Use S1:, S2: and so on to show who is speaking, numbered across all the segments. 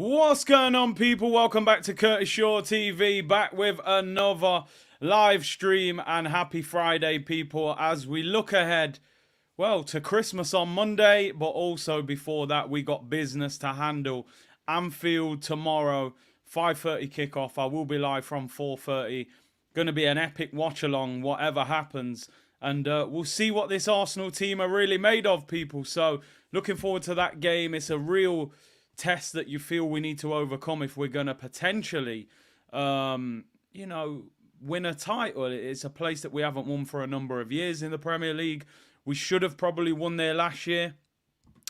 S1: What's going on, people? Welcome back to Curtis Shaw TV, back with another live stream, and happy Friday, people, as we look ahead, well, to Christmas on Monday, but also before that, we got business to handle. Anfield tomorrow, 5:30 kickoff. I will be live from 4:30. Going to be an epic watch-along, whatever happens. And we'll see what this Arsenal team are really made of, people. So, looking forward to that game. It's a real test that you feel we need to overcome if we're going to potentially, win a title. It's a place that we haven't won for a number of years in the Premier League. We should have probably won there last year,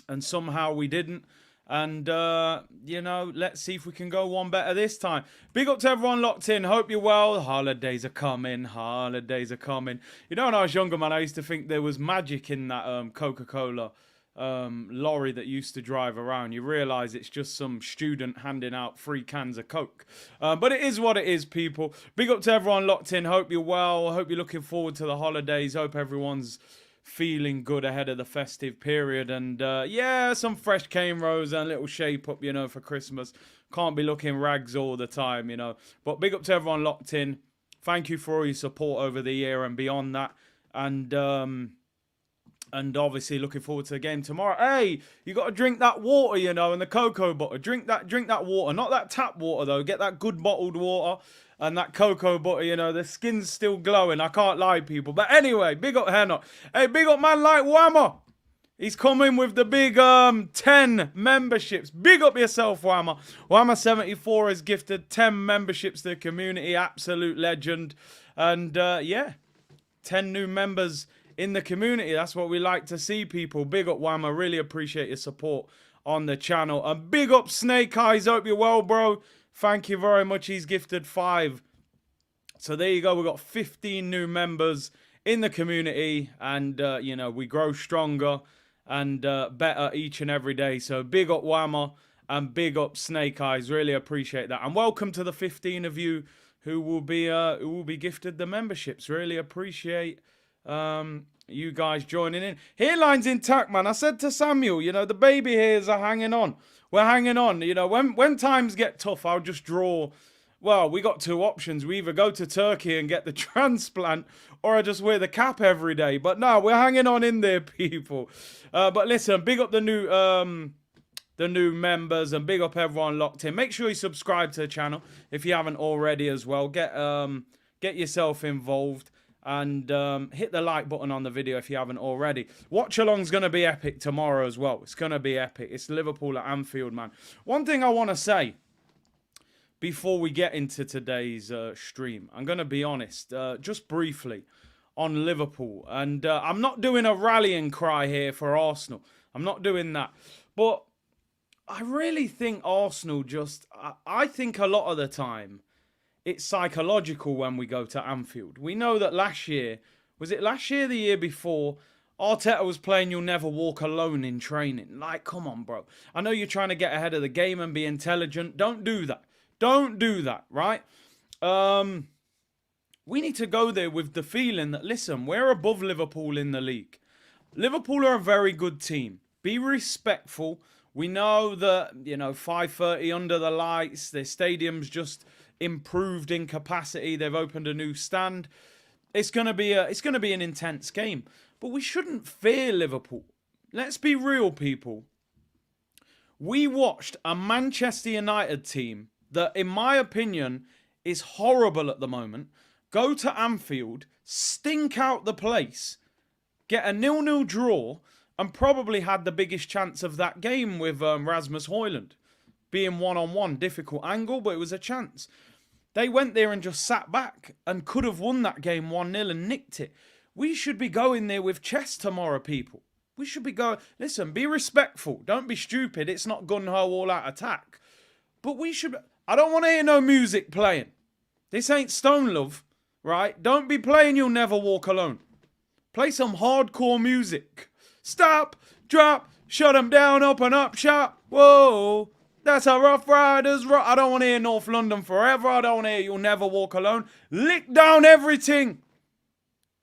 S1: and somehow we didn't. And, let's see if we can go one better this time. Big up to everyone locked in. Hope you're well. Holidays are coming. Holidays are coming. You know, when I was younger, man, I used to think there was magic in that Coca-Cola lorry that used to drive around. You realise it's just some student handing out free cans of Coke. But it is what it is, people. Big up to everyone locked in. Hope you're well. Hope you're looking forward to the holidays. Hope everyone's feeling good ahead of the festive period. And some fresh cane rows and a little shape up, for Christmas. Can't be looking rags all the time, But big up to everyone locked in. Thank you for all your support over the year and beyond that. And obviously looking forward to the game tomorrow. Hey, you got to drink that water, and the cocoa butter. Drink that water. Not that tap water, though. Get that good bottled water and that cocoa butter, the skin's still glowing. I can't lie, people. But anyway, big up Henok. Hey, big up man like Whammer. He's coming with the big 10 memberships. Big up yourself, Whammer. Whammer74 has gifted 10 memberships to the community. Absolute legend. And 10 new members in the community. That's what we like to see, people. Big up Whammer. Really appreciate your support on the channel. And big up Snake Eyes. Hope you're well, bro. Thank you very much. He's gifted 5. So there you go. We've got 15 new members in the community. And, we grow stronger and better each and every day. So big up Whammer and big up Snake Eyes. Really appreciate that. And welcome to the 15 of you who will be gifted the memberships. Really appreciate you guys joining in. Hairline's intact, man. I said to Samuel, the baby hairs are hanging on. We're hanging on. When times get tough, I'll just draw. Well, we got 2 options. We either go to Turkey and get the transplant, or I just wear the cap every day. But no, we're hanging on in there, people. But listen, big up the new members, and big up everyone locked in. Make sure you subscribe to the channel if you haven't already as well. Get yourself involved. And hit the like button on the video if you haven't already. Watch along's going to be epic tomorrow as well. It's going to be epic. It's Liverpool at Anfield, man. One thing I want to say before we get into today's stream, I'm going to be honest, just briefly on Liverpool. And I'm not doing a rallying cry here for Arsenal. I'm not doing that. But I really think Arsenal I think a lot of the time, it's psychological when we go to Anfield. We know that last year, was it last year, the year before, Arteta was playing You'll Never Walk Alone in training. Like, come on, bro. I know you're trying to get ahead of the game and be intelligent. Don't do that. Don't do that, right? We need to go there with the feeling that, listen, we're above Liverpool in the league. Liverpool are a very good team. Be respectful. We know that, 5:30 under the lights, their stadium's just improved in capacity. They've opened a new stand. It's going to be an intense game, but we shouldn't fear Liverpool. Let's be real, people. We watched a Manchester United team that, in my opinion, is horrible at the moment, go to Anfield, stink out the place, get a 0-0 draw, and probably had the biggest chance of that game with Rasmus Højlund being one-on-one. Difficult angle, but it was a chance. They went there and just sat back and could have won that game 1-0 and nicked it. We should be going there with chest tomorrow, people. We should be going... Listen, be respectful. Don't be stupid. It's not gun-ho all-out attack. But we should... I don't want to hear no music playing. This ain't Stone Love, right? Don't be playing You'll Never Walk Alone. Play some hardcore music. Stop, drop, shut them down, open up shop. Whoa... That's a Rough Riders rock. I don't want to hear North London Forever. I don't want to hear You'll Never Walk Alone. Lick down everything.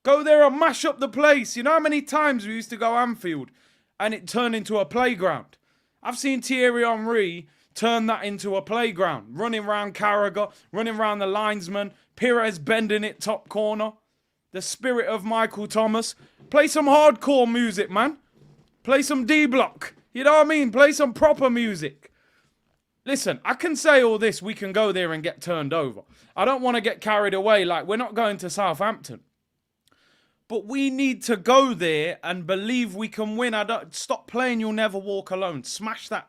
S1: Go there and mash up the place. You know how many times we used to go Anfield and it turned into a playground? I've seen Thierry Henry turn that into a playground. Running around Carragher, running around the linesman, Pires bending it top corner. The spirit of Michael Thomas. Play some hardcore music, man. Play some D-Block. You know what I mean? Play some proper music. Listen, I can say all this. We can go there and get turned over. I don't want to get carried away. Like, we're not going to Southampton. But we need to go there and believe we can win. Stop playing You'll Never Walk Alone. Smash that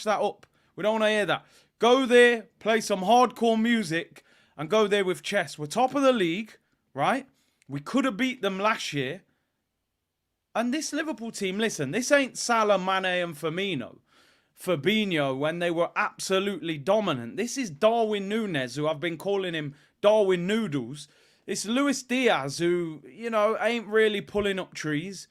S1: up. We don't want to hear that. Go there, play some hardcore music, and go there with chess. We're top of the league, right? We could have beat them last year. And this Liverpool team, listen, this ain't Salah, Mane and Fabinho when they were absolutely dominant. This is Darwin Núñez, who I've been calling him Darwin Noodles. It's Luis Diaz, who, you know, ain't really pulling up trees.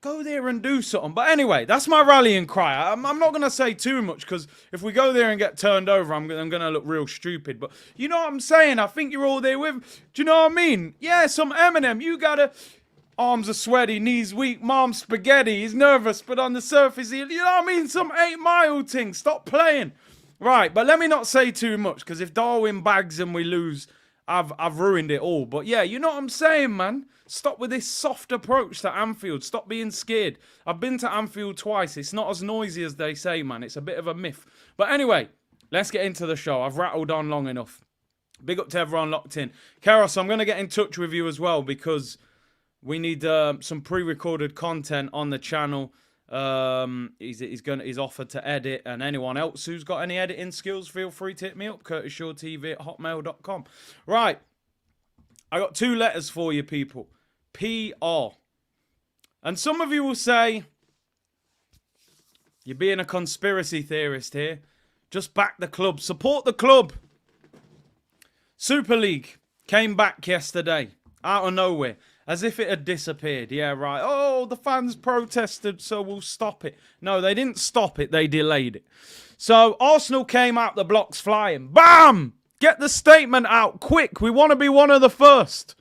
S1: Go there and do something. But anyway, that's my rallying cry. I'm not going to say too much, because if we go there and get turned over, I'm going to look real stupid. But you know what I'm saying? I think you're all there with. Do you know what I mean? Yeah, some Eminem. You got to... Arms are sweaty, knees weak, mom's spaghetti. He's nervous, but on the surface, you know what I mean? Some 8 Mile thing. Stop playing. Right, but let me not say too much, because if Darwin bags and we lose, I've ruined it all. But yeah, you know what I'm saying, man? Stop with this soft approach to Anfield. Stop being scared. I've been to Anfield twice. It's not as noisy as they say, man. It's a bit of a myth. But anyway, let's get into the show. I've rattled on long enough. Big up to everyone locked in. Karos, I'm going to get in touch with you as well, because... we need some pre-recorded content on the channel. He's offered to edit, and anyone else who's got any editing skills, feel free to hit me up. CurtisShawTV@hotmail.com. Right, I got 2 letters for you, people. PR. And some of you will say, you're being a conspiracy theorist here. Just back the club. Support the club. Super League came back yesterday, out of nowhere. As if it had disappeared. Yeah, right. Oh, the fans protested, so we'll stop it. No, they didn't stop it. They delayed it. So, Arsenal came out the blocks flying. Bam! Get the statement out quick. We want to be one of the first.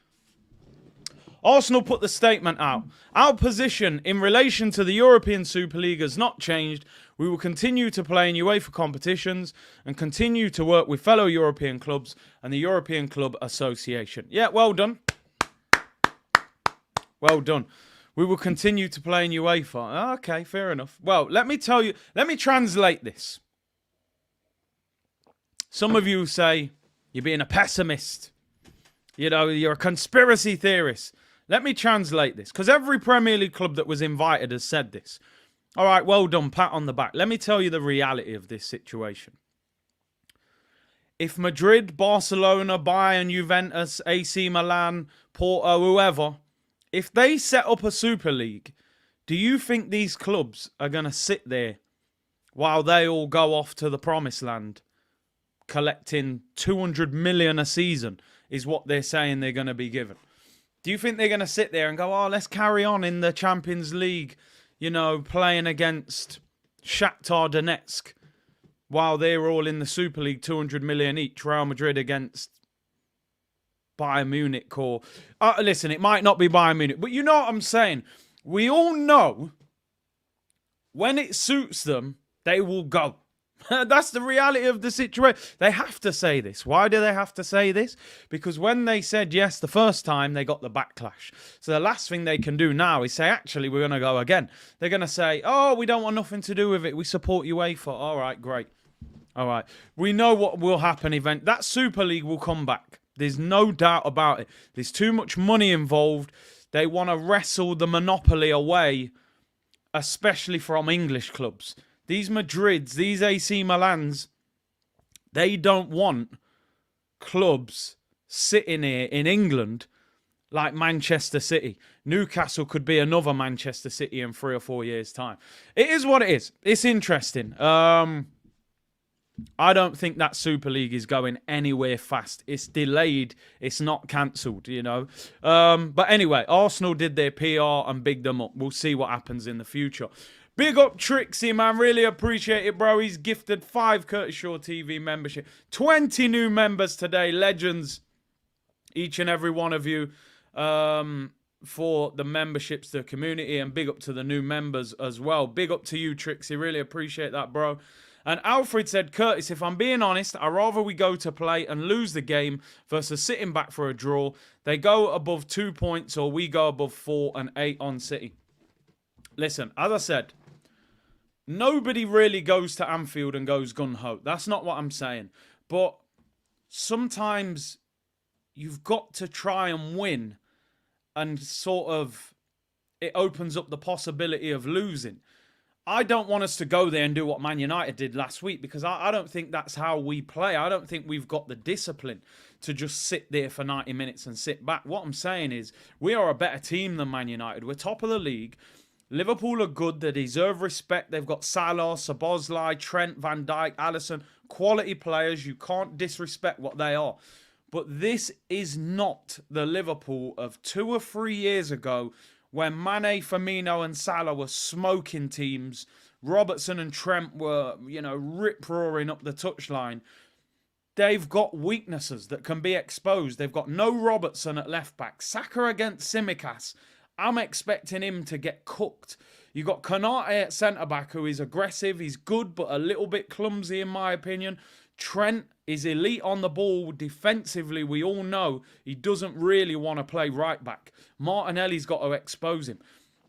S1: Arsenal put the statement out. Our position in relation to the European Super League has not changed. We will continue to play in UEFA competitions and continue to work with fellow European clubs and the European Club Association. Yeah, well done. Well done. We will continue to play in UEFA. Okay, fair enough. Well, let me tell you, let me translate this. Some of you say you're being a pessimist. You know, you're a conspiracy theorist. Let me translate this, because every Premier League club that was invited has said this. All right, well done, pat on the back. Let me tell you the reality of this situation. If Madrid, Barcelona, Bayern, Juventus, AC Milan, Porto, whoever... if they set up a Super League, do you think these clubs are going to sit there while they all go off to the promised land collecting 200 million a season is what they're saying they're going to be given? Do you think they're going to sit there and go, oh, let's carry on in the Champions League, you know, playing against Shakhtar Donetsk while they're all in the Super League, 200 million each, Real Madrid against Bayern Munich or... listen, it might not be Bayern Munich, but you know what I'm saying. We all know when it suits them, they will go. That's the reality of the situation. They have to say this. Why do they have to say this? Because when they said yes the first time, they got the backlash. So the last thing they can do now is say, actually, we're going to go again. They're going to say, oh, we don't want nothing to do with it. We support UEFA. All right, great. All right. We know what will happen. That Super League will come back. There's no doubt about it. There's too much money involved. They want to wrestle the monopoly away, especially from English clubs. These Madrids, these AC Milans, they don't want clubs sitting here in England like Manchester City. Newcastle could be another Manchester City in 3 or 4 years' time. It is what it is. It's interesting. I don't think that Super League is going anywhere fast. It's delayed. It's not cancelled, you know. But anyway, Arsenal did their PR and bigged them up. We'll see what happens in the future. Big up Trixie, man. Really appreciate it, bro. He's gifted 5 Curtis Shaw TV membership. 20 new members today. Legends, each and every one of you, for the memberships to the community. And big up to the new members as well. Big up to you, Trixie. Really appreciate that, bro. And Alfred said, Curtis, if I'm being honest, I'd rather we go to play and lose the game versus sitting back for a draw. They go above 2 points or we go above 4 and 8 on City. Listen, as I said, nobody really goes to Anfield and goes gung-ho. That's not what I'm saying. But sometimes you've got to try and win, and sort of it opens up the possibility of losing. I don't want us to go there and do what Man United did last week, because I don't think that's how we play. I don't think we've got the discipline to just sit there for 90 minutes and sit back. What I'm saying is we are a better team than Man United. We're top of the league. Liverpool are good. They deserve respect. They've got Salah, Szoboszlai, Trent, Van Dijk, Alisson. Quality players. You can't disrespect what they are. But this is not the Liverpool of 2 or 3 years ago when Mane, Firmino and Salah were smoking teams. Robertson and Trent were, rip-roaring up the touchline. They've got weaknesses that can be exposed. They've got no Robertson at left-back. Saka against Tsimikas. I'm expecting him to get cooked. You got Konate at centre-back, who is aggressive. He's good, but a little bit clumsy in my opinion. Trent is elite on the ball. Defensively, we all know he doesn't really want to play right-back. Martinelli's got to expose him.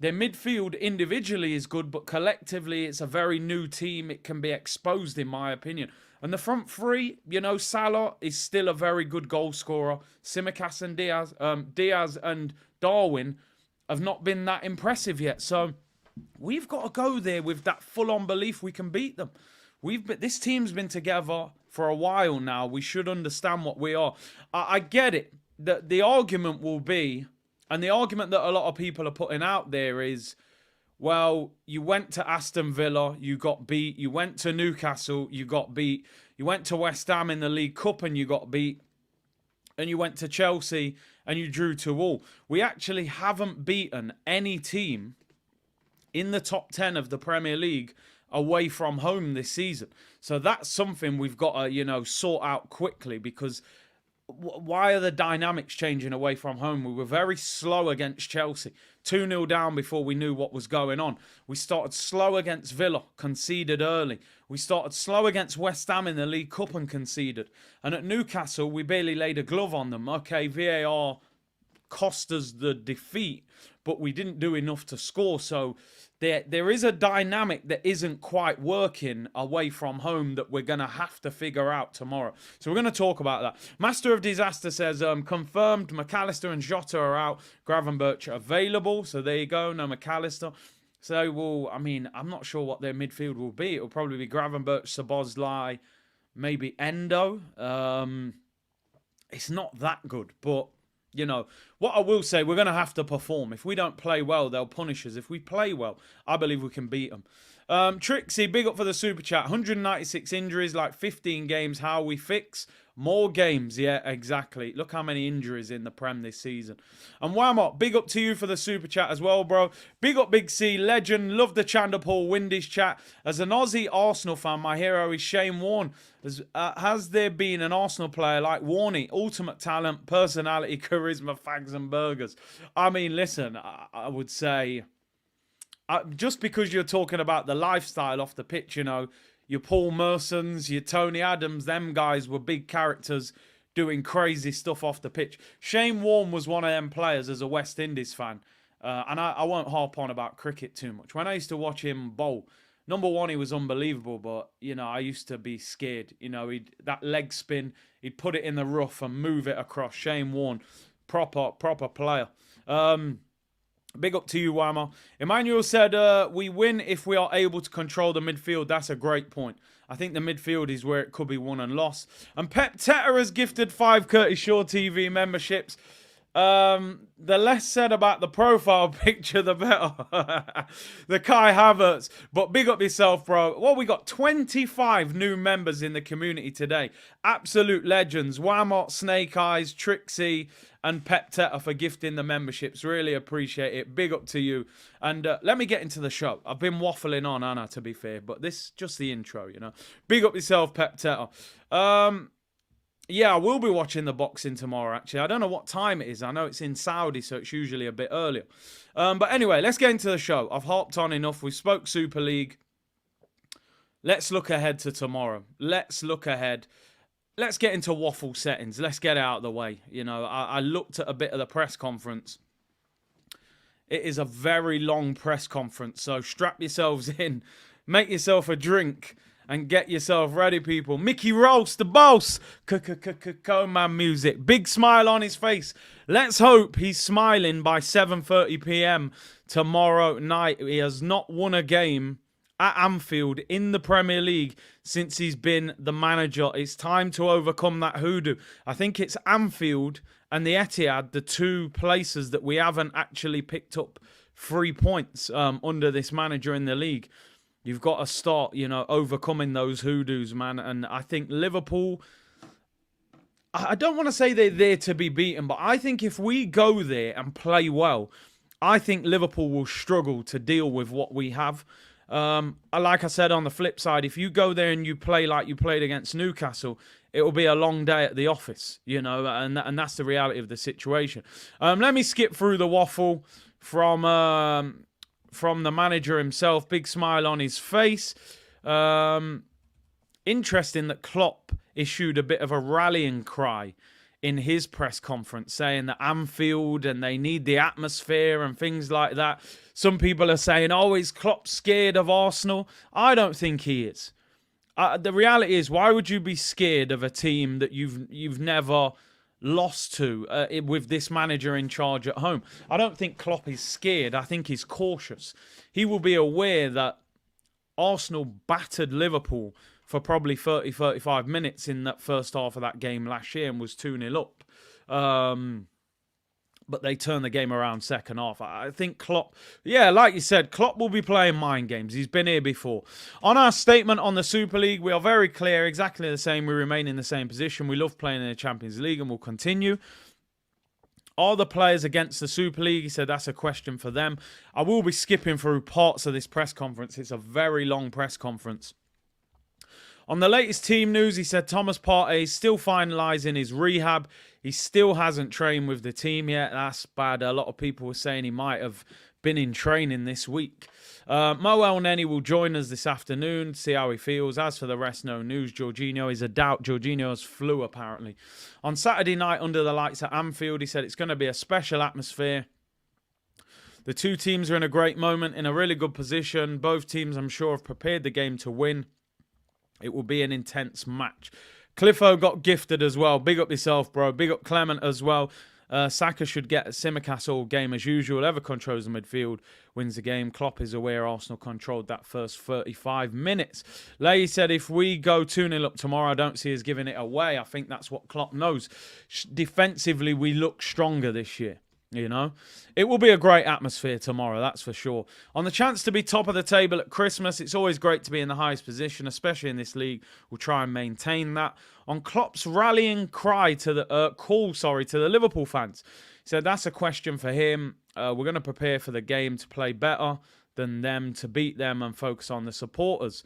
S1: Their midfield individually is good, but collectively it's a very new team. It can be exposed, in my opinion. And the front three, Salah is still a very good goal scorer. Tsimikas and Diaz and Darwin have not been that impressive yet. So we've got to go there with that full-on belief we can beat them. This team's been together for a while now. We should understand what we are. I get it. The argument will be, and the argument that a lot of people are putting out there is, well, you went to Aston Villa, you got beat. You went to Newcastle, you got beat. You went to West Ham in the League Cup and you got beat. And you went to Chelsea and you drew 2-2. We actually haven't beaten any team in the top 10 of the Premier League away from home this season. So that's something we've got to, sort out quickly, because why are the dynamics changing away from home? We were very slow against Chelsea. 2-0 down before we knew what was going on. We started slow against Villa, conceded early. We started slow against West Ham in the League Cup and conceded. And at Newcastle, we barely laid a glove on them. Okay, VAR cost us the defeat, but we didn't do enough to score. So there is a dynamic that isn't quite working away from home that we're going to have to figure out tomorrow. So we're going to talk about that. Master of Disaster says, confirmed McAllister and Jota are out. Gravenberch available. So there you go. No McAllister. So, well, I mean, I'm not sure what their midfield will be. It'll probably be Gravenberch, Szoboszlai, maybe Endo. It's not that good, but what I will say, we're going to have to perform. If we don't play well, they'll punish us. If we play well, I believe we can beat them. Trixie, big up for the super chat. 196 injuries, like 15 games. How we fix? More games. Yeah, exactly. Look how many injuries in the Prem this season. And Whamot, big up to you for the super chat as well, bro. Big up, Big C, legend. Love the Chandapur Windies chat. As an Aussie Arsenal fan, my hero is Shane Warne. Has there been an Arsenal player like Warney? Ultimate talent, personality, charisma, fags and burgers. I mean, listen, I would say, just because you're talking about the lifestyle off the pitch, your Paul Mersons, your Tony Adams, them guys were big characters doing crazy stuff off the pitch. Shane Warne was one of them players as a West Indies fan. And I won't harp on about cricket too much. When I used to watch him bowl, number one, he was unbelievable, but, I used to be scared. That leg spin, he'd put it in the rough and move it across. Shane Warne, proper player. Big up to you, Whammer. Emmanuel said, we win if we are able to control the midfield. That's a great point. I think the midfield is where it could be won and lost. And Pep Teta has gifted 5 Curtis Shaw TV memberships. The less said about the profile picture, the better. The Kai Havertz. But big up yourself, bro. Well, we got 25 new members in the community today. Absolute legends. Whamot, Snake Eyes, Trixie, and Pep Teta for gifting the memberships. Really appreciate it. Big up to you. And let me get into the show. I've been waffling on, Anna, to be fair. But this just the intro, Big up yourself, Pep Teta. Yeah, I will be watching the boxing tomorrow, actually. I don't know what time it is. I know it's in Saudi, so it's usually a bit earlier. But anyway, let's get into the show. I've harped on enough. We spoke Super League. let's look ahead to tomorrow. Let's look ahead. Let's get into waffle settings. Let's get it out of the way. You know, I looked at a bit of the press conference. It is a very long press conference, so strap yourselves in, make yourself a drink, and get yourself ready, people. Mickey Roast, the boss. Co-man music. Big smile on his face. Let's hope he's smiling by 7:30 p.m. tomorrow night. He has not won a game at Anfield in the Premier League since he's been the manager. It's time to overcome that hoodoo. I think it's Anfield and the Etihad, the two places that we haven't actually picked up 3 points under this manager in the league. You've got to start, you know, overcoming those hoodoos, man. And I think Liverpool, I don't want to say they're there to be beaten, but I think if we go there and play well, I think Liverpool will struggle to deal with what we have. Like I said, on the flip side, if you go there and you play like you played against Newcastle, it will be a long day at the office, you know, and that's the reality of the situation. Let me skip through the waffle from the manager himself. Big smile on his face. Interesting that Klopp issued a bit of a rallying cry in his press conference, saying that Anfield and they need the atmosphere and things like that. Some people are saying, oh, is Klopp scared of Arsenal? I don't think he is. The reality is, why would you be scared of a team that you've never lost to with this manager in charge at home? I don't think Klopp is scared. I think he's cautious. He will be aware that Arsenal battered Liverpool for probably 30, 35 minutes in that first half of that game last year and was 2-0 up. But they turned the game around second half. I think Klopp, yeah, like you said, Klopp will be playing mind games. He's been here before. On our statement on the Super League, we are very clear, exactly the same. We remain in the same position. We love playing in the Champions League and will continue. Are the players against the Super League? He said that's a question for them. I will be skipping through parts of this press conference. It's a very long press conference. On the latest team news, he said Thomas Partey is still finalising his rehab. He still hasn't trained with the team yet. That's bad. A lot of people were saying he might have been in training this week. Mo Elneny will join us this afternoon to see how he feels. As for the rest, no news. Jorginho is a doubt. Jorginho's flu, apparently. On Saturday night under the lights at Anfield, he said it's going to be a special atmosphere. The two teams are in a great moment, in a really good position. Both teams, I'm sure, have prepared the game to win. It will be an intense match. Cliffo got gifted as well. Big up yourself, bro. Big up Clement as well. Saka should get a Tsimikas all game as usual. Whoever controls the midfield wins the game. Klopp is aware Arsenal controlled that first 35 minutes. Leahy said if we go 2-0 up tomorrow, I don't see us giving it away. I think that's what Klopp knows. Defensively, we look stronger this year. You know, it will be a great atmosphere tomorrow, that's for sure. On the chance to be top of the table at Christmas, it's always great to be in the highest position, especially in this league. We'll try and maintain that. On Klopp's rallying cry to the call to the Liverpool fans, he said that's a question for him. We're going to prepare for the game to play better than them, to beat them, and focus on the supporters.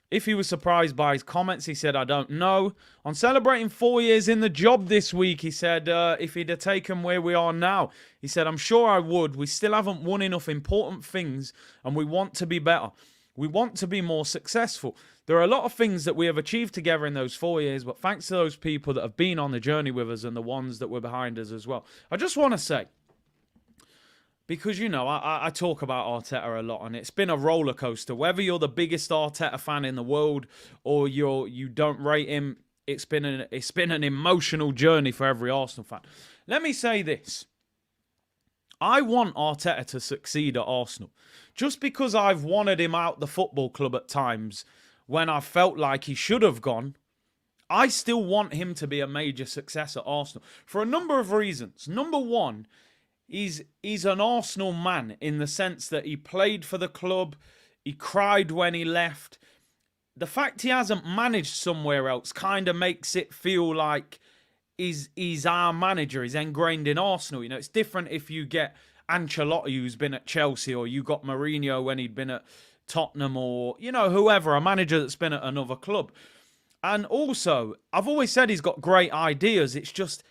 S1: If he was surprised by his comments, he said, I don't know. On celebrating 4 years in the job this week, he said, if he'd have taken where we are now, he said, I'm sure I would. We still haven't won enough important things and we want to be better. We want to be more successful. There are a lot of things that we have achieved together in those 4 years, but thanks to those people that have been on the journey with us and the ones that were behind us as well. I just want to say, because, you know, I talk about Arteta a lot, and it's been a roller coaster. Whether you're the biggest Arteta fan in the world or you don't rate him, it's been an emotional journey for every Arsenal fan. Let me say this. I want Arteta to succeed at Arsenal. Just because I've wanted him out the football club at times when I felt like he should have gone, I still want him to be a major success at Arsenal for a number of reasons. Number one, He's an Arsenal man in the sense that he played for the club. He cried when he left. The fact he hasn't managed somewhere else kind of makes it feel like he's our manager. He's ingrained in Arsenal. You know, it's different if you get Ancelotti, who's been at Chelsea, or you got Mourinho when he'd been at Tottenham, or, you know, whoever, a manager that's been at another club. And also, I've always said he's got great ideas. It's just,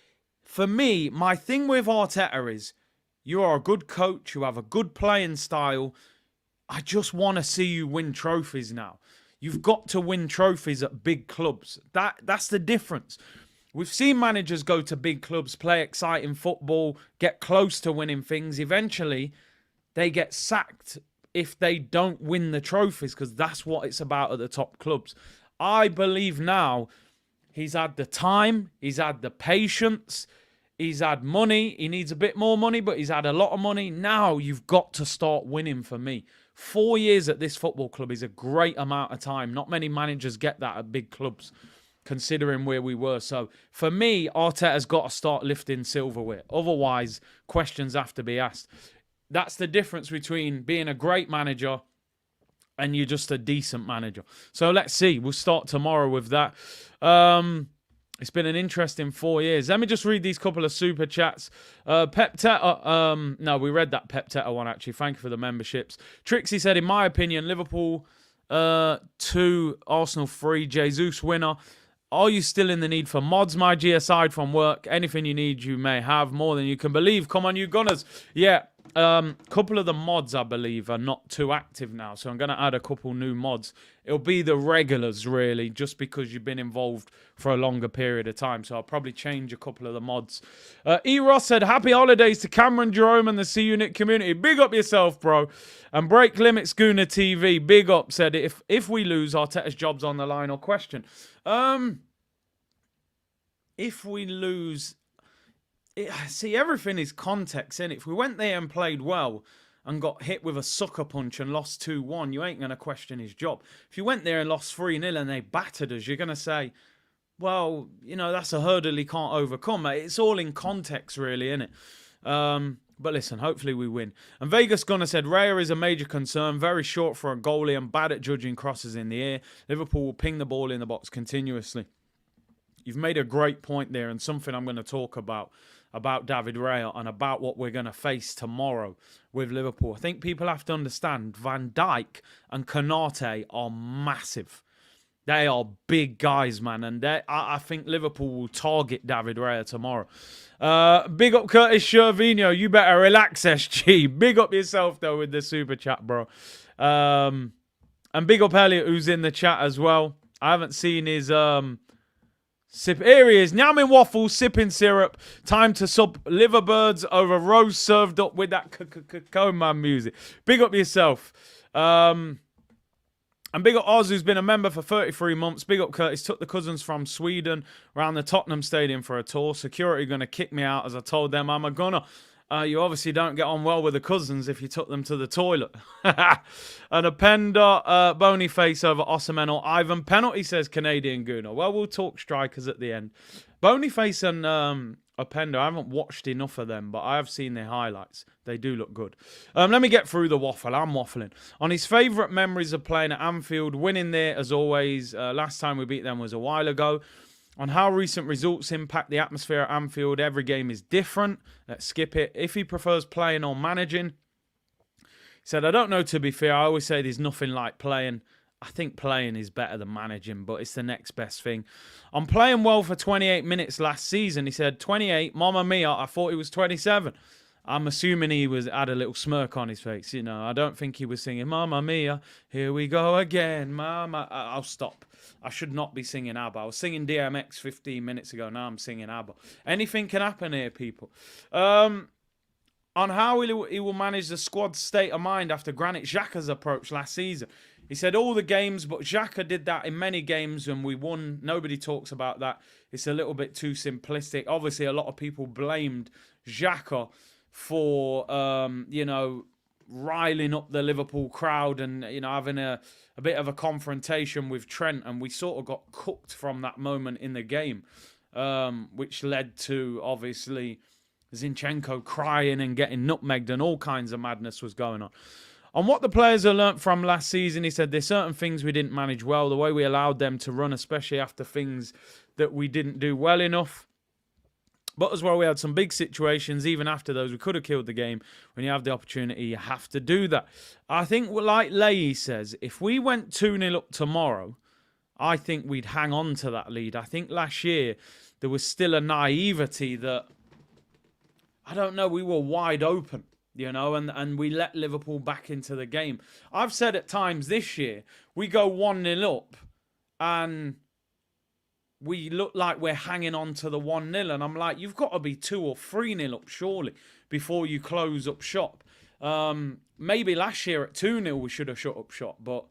S1: for me, my thing with Arteta is, you are a good coach. You have a good playing style. I just want to see you win trophies now. You've got to win trophies at big clubs. That's the difference. We've seen managers go to big clubs, play exciting football, get close to winning things. Eventually, they get sacked if they don't win the trophies, because that's what it's about at the top clubs. I believe now he's had the time, he's had the patience, he's had money. He needs a bit more money, but he's had a lot of money. Now you've got to start winning for me. 4 years at this football club is a great amount of time. Not many managers get that at big clubs, considering where we were. So for me, Arteta's got to start lifting silverware. Otherwise, questions have to be asked. That's the difference between being a great manager and you're just a decent manager. So let's see. We'll start tomorrow with that. It's been an interesting 4 years. Let me just read these couple of super chats. Pep Teta, no, we read that Pep Teta one, actually. Thank you for the memberships. Trixie said, in my opinion, Liverpool 2, Arsenal 3, Jesus winner. Are you still in the need for mods, my G, aside from work? Anything you need, you may have more than you can believe. Come on, you Gunners. Yeah, couple of the mods, I believe, are not too active now. So I'm going to add a couple new mods. It'll be the regulars, really, just because you've been involved for a longer period of time. So I'll probably change a couple of the mods. E. Ross said, happy holidays to Cameron, Jerome, and the C-Unit community. Big up yourself, bro. And Break Limit Schooner TV, big up, said, if we lose, Arteta's job's on the line or question. If we lose, see, everything is context, innit? If we went there and played well and got hit with a sucker punch and lost 2-1, you ain't going to question his job. If you went there and lost 3-0 and they battered us, you're going to say, well, you know, that's a hurdle he can't overcome. It's all in context, really, innit? But listen, hopefully we win. And Vegas Gunner said, Raya is a major concern, very short for a goalie and bad at judging crosses in the air. Liverpool will ping the ball in the box continuously. You've made a great point there, and something I'm going to talk about David Raya and about what we're going to face tomorrow with Liverpool. I think people have to understand Van Dijk and Konate are massive. They are big guys, man, and I think Liverpool will target David Raya tomorrow. Big up Curtis Shervino. You better relax, SG. Big up yourself, though, with the super chat, bro. And big up Elliot, who's in the chat as well. I haven't seen his... Here he is, Nyamin waffle, sipping syrup. Time to sub liverbirds over roast served up with that Coman music. Big up yourself. And big up Oz, who's been a member for 33 months. Big up Curtis, took the cousins from Sweden around the Tottenham Stadium for a tour. Security going to kick me out as I told them I'm a gunner. You obviously don't get on well with the cousins if you took them to the toilet. And a Pender, bony face over Osimhen or Ivan. Penalty, says Canadian Gooner. Well, we'll talk strikers at the end. Bonyface and Openda, I haven't watched enough of them, but I have seen their highlights. They do look good. Let me get through the waffle. I'm waffling. On his favourite memories of playing at Anfield, winning there as always. Last time we beat them was a while ago. On how recent results impact the atmosphere at Anfield, every game is different. Let's skip it. If he prefers playing or managing, he said, I don't know, to be fair. I always say there's nothing like playing. I think playing is better than managing, but it's the next best thing. I'm playing well for 28 minutes last season. He said, 28, Mamma Mia, I thought he was 27. I'm assuming he had a little smirk on his face. You know, I don't think he was singing, Mamma Mia, here we go again, Mama. I'll stop. I should not be singing ABBA. I was singing DMX 15 minutes ago. Now I'm singing ABBA. Anything can happen here, people. On how he will manage the squad's state of mind after Granit Xhaka's approach last season. He said all the games, but Xhaka did that in many games and we won. Nobody talks about that. It's a little bit too simplistic. Obviously, a lot of people blamed Xhaka for, riling up the Liverpool crowd and, having a bit of a confrontation with Trent. And we sort of got cooked from that moment in the game, which led to, obviously, Zinchenko crying and getting nutmegged and all kinds of madness was going on. On what the players have learnt from last season, he said there's certain things we didn't manage well, the way we allowed them to run, especially after things that we didn't do well enough. But as well, we had some big situations. Even after those, we could have killed the game. When you have the opportunity, you have to do that. I think, like Leahy says, if we went 2-0 up tomorrow, I think we'd hang on to that lead. I think last year, there was still a naivety that, I don't know, we were wide open. you know, and we let Liverpool back into the game. I've said at times this year, we go 1-0 up and we look like we're hanging on to the 1-0. And I'm like, you've got to be 2 or 3-0 up, surely, before you close up shop. Maybe last year at 2-0 we should have shut up shop, but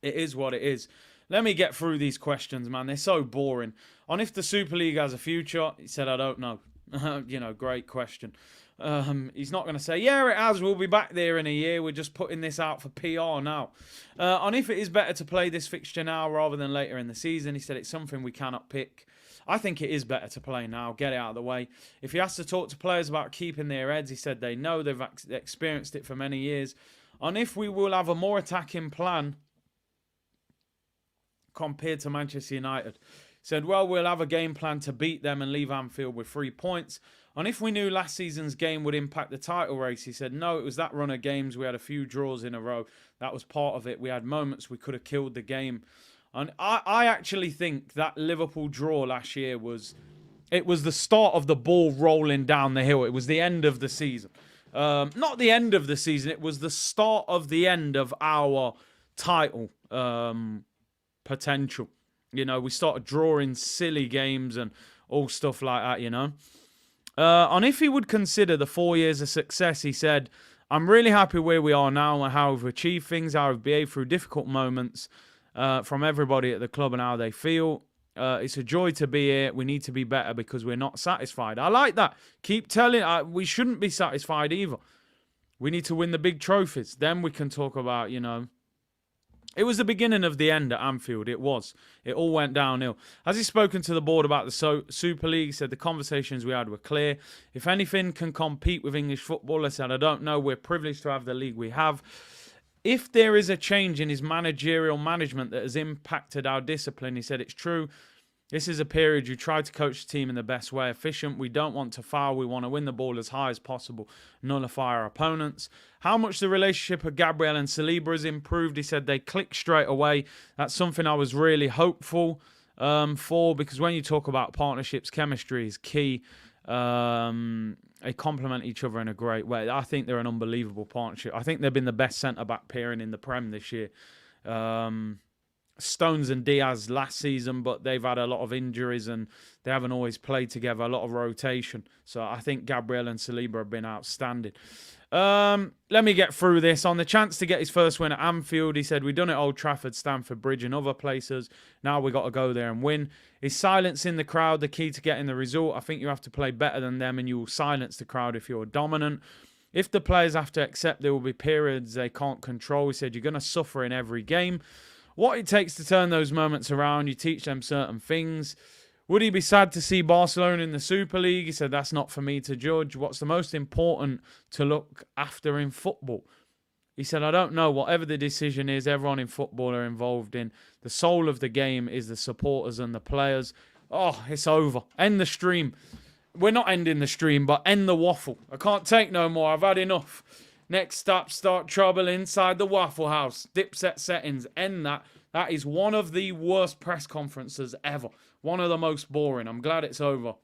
S1: it is what it is. Let me get through these questions, man. They're so boring. On if the Super League has a future, he said, I don't know. You know, great question. He's not going to say, yeah, it has. We'll be back there in a year. We're just putting this out for PR now. On if it is better to play this fixture now rather than later in the season, he said it's something we cannot pick. I think it is better to play now. Get it out of the way. If he has to talk to players about keeping their heads, he said they know. They've experienced it for many years. On if we will have a more attacking plan compared to Manchester United. Said, well, we'll have a game plan to beat them and leave Anfield with 3 points. And if we knew last season's game would impact the title race, he said, no, it was that run of games. We had a few draws in a row. That was part of it. We had moments we could have killed the game. And I actually think that Liverpool draw last year was the start of the ball rolling down the hill. It was the end of the season. Not the end of the season. It was the start of the end of our title potential. You know, we started drawing silly games and all stuff like that, you know. On if he would consider the 4 years a success, he said, I'm really happy where we are now and how we've achieved things, how we've behaved through difficult moments from everybody at the club and how they feel. It's a joy to be here. We need to be better because we're not satisfied. I like that. Keep telling. We shouldn't be satisfied either. We need to win the big trophies. Then we can talk about, you know. It was the beginning of the end at Anfield. It was. It all went downhill. Has he spoken to the board about the Super League? He said the conversations we had were clear. If anything can compete with English football, I said, I don't know. We're privileged to have the league we have. If there is a change in his managerial management that has impacted our discipline, he said it's true. This is a period you try to coach the team in the best way, efficient. We don't want to foul. We want to win the ball as high as possible, nullify our opponents. How much the relationship of Gabriel and Saliba has improved, he said they click straight away. That's something I was really hopeful for, because when you talk about partnerships, chemistry is key. They complement each other in a great way. I think they're an unbelievable partnership. I think they've been the best centre-back pairing in the Prem this year. Stones and Diaz last season, but they've had a lot of injuries and they haven't always played together, a lot of rotation. So I think Gabriel and Saliba have been outstanding. Let me get through this. On the chance to get his first win at Anfield, he said, we've done it at Old Trafford, Stamford Bridge and other places. Now we've got to go there and win. Is silence in the crowd the key to getting the result? I think you have to play better than them and you will silence the crowd if you're dominant. If the players have to accept there will be periods they can't control, he said, you're going to suffer in every game. What it takes to turn those moments around, you teach them certain things. Would he be sad to see Barcelona in the Super League? He said, that's not for me to judge. What's the most important to look after in football? He said, I don't know. Whatever the decision is, everyone in football are involved in. The soul of the game is the supporters and the players. Oh, it's over. End the stream. We're not ending the stream, but end the waffle. I can't take no more. I've had enough. Next up, start trouble inside the Waffle House. Dipset settings. End that. That is one of the worst press conferences ever. One of the most boring. I'm glad it's over.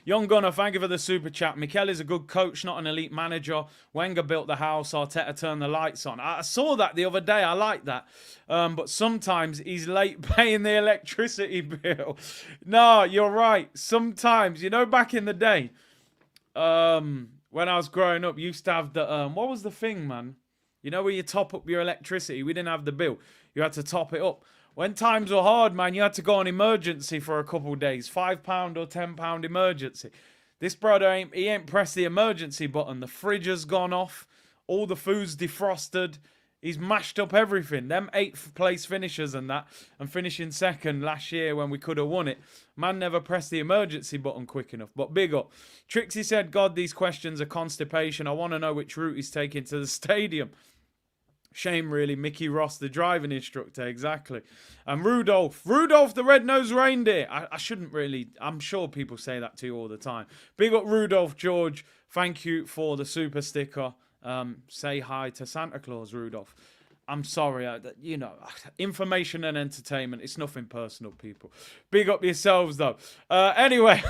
S1: Young Gunner, thank you for the super chat. Mikel is a good coach, not an elite manager. Wenger built the house. Arteta turned the lights on. I saw that the other day. I like that. But sometimes he's late paying the electricity bill. No, you're right. Sometimes, you know, back in the day, when I was growing up, you used to have the, what was the thing, man? You know where you top up your electricity? We didn't have the bill. You had to top it up. When times were hard, man, you had to go on emergency for a couple of days. £5 or £10 emergency. This brother, he ain't pressed the emergency button. The fridge has gone off. All the food's defrosted. He's mashed up everything. Them 8th place finishers and that, and finishing second last year when we could have won it. Man never pressed the emergency button quick enough. But big up. Trixie said, God, these questions are constipation. I want to know which route he's taking to the stadium. Shame, really. Mickey Ross, the driving instructor. Exactly. And Rudolph the red-nosed reindeer. I shouldn't really. I'm sure people say that to you all the time. Big up Rudolph George. Thank you for the super sticker. Say hi to Santa Claus, Rudolph. I'm sorry, information and entertainment. It's nothing personal, people. Big up yourselves, though. Anyway,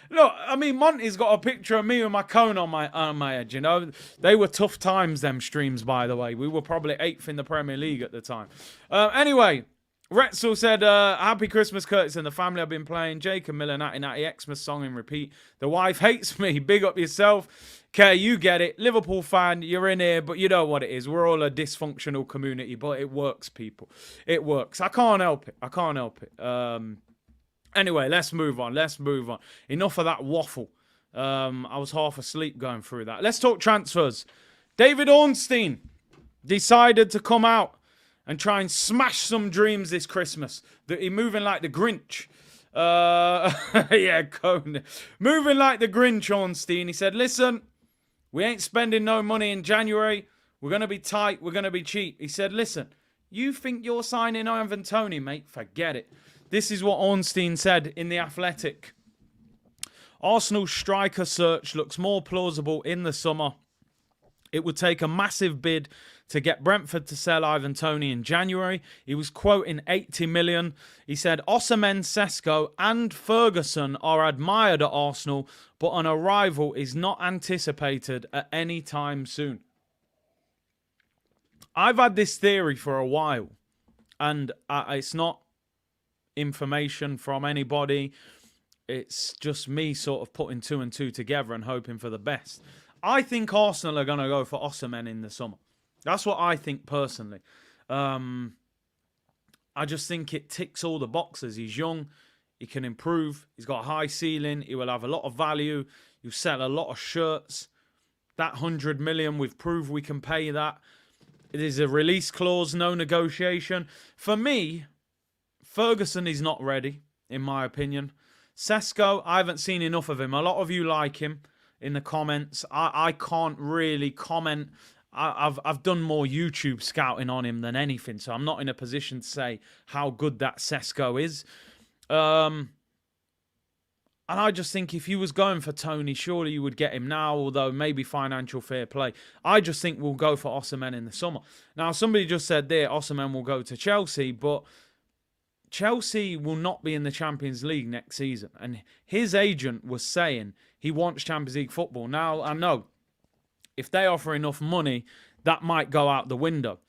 S1: look, I mean, Monty's got a picture of me with my cone on my head. They were tough times. Them streams, by the way. We were probably 8th in the Premier League at the time. Anyway. Retzel said, Happy Christmas, Curtis and the family. I've been playing Jacob Miller 1990 Xmas song in repeat. The wife hates me. Big up yourself. Okay, you get it. Liverpool fan, you're in here, but you know what it is. We're all a dysfunctional community, but it works, people. It works. I can't help it. Anyway, let's move on. Enough of that waffle. I was half asleep going through that. Let's talk transfers. David Ornstein decided to come out and try and smash some dreams this Christmas. He's moving like the Grinch. Yeah, Cone. Moving like the Grinch, Ornstein. He said, listen, we ain't spending no money in January. We're going to be tight. We're going to be cheap. He said, listen, you think you're signing Ivan Toney, mate? Forget it. This is what Ornstein said in The Athletic. Arsenal's striker search looks more plausible in the summer. It would take a massive bid to get Brentford to sell Ivan Toney in January. He was quoting 80 million. He said, Osimhen, Sesko and Ferguson are admired at Arsenal, but an arrival is not anticipated at any time soon. I've had this theory for a while, and it's not information from anybody. It's just me sort of putting 2 and 2 together and hoping for the best. I think Arsenal are going to go for Osimhen in the summer. That's what I think personally. I just think it ticks all the boxes. He's young. He can improve. He's got a high ceiling. He will have a lot of value. You sell a lot of shirts. That 100 million, we've proved we can pay that. It is a release clause, no negotiation. For me, Ferguson is not ready, in my opinion. Sesko, I haven't seen enough of him. A lot of you like him in the comments. I can't really comment. I've done more YouTube scouting on him than anything, so I'm not in a position to say how good that Sesko is. And I just think if you was going for Toney, surely you would get him now, although maybe financial fair play. I just think we'll go for Osimhen in the summer. Now, somebody just said there, Osimhen will go to Chelsea, but Chelsea will not be in the Champions League next season. And his agent was saying he wants Champions League football. Now, I know if they offer enough money, that might go out the window.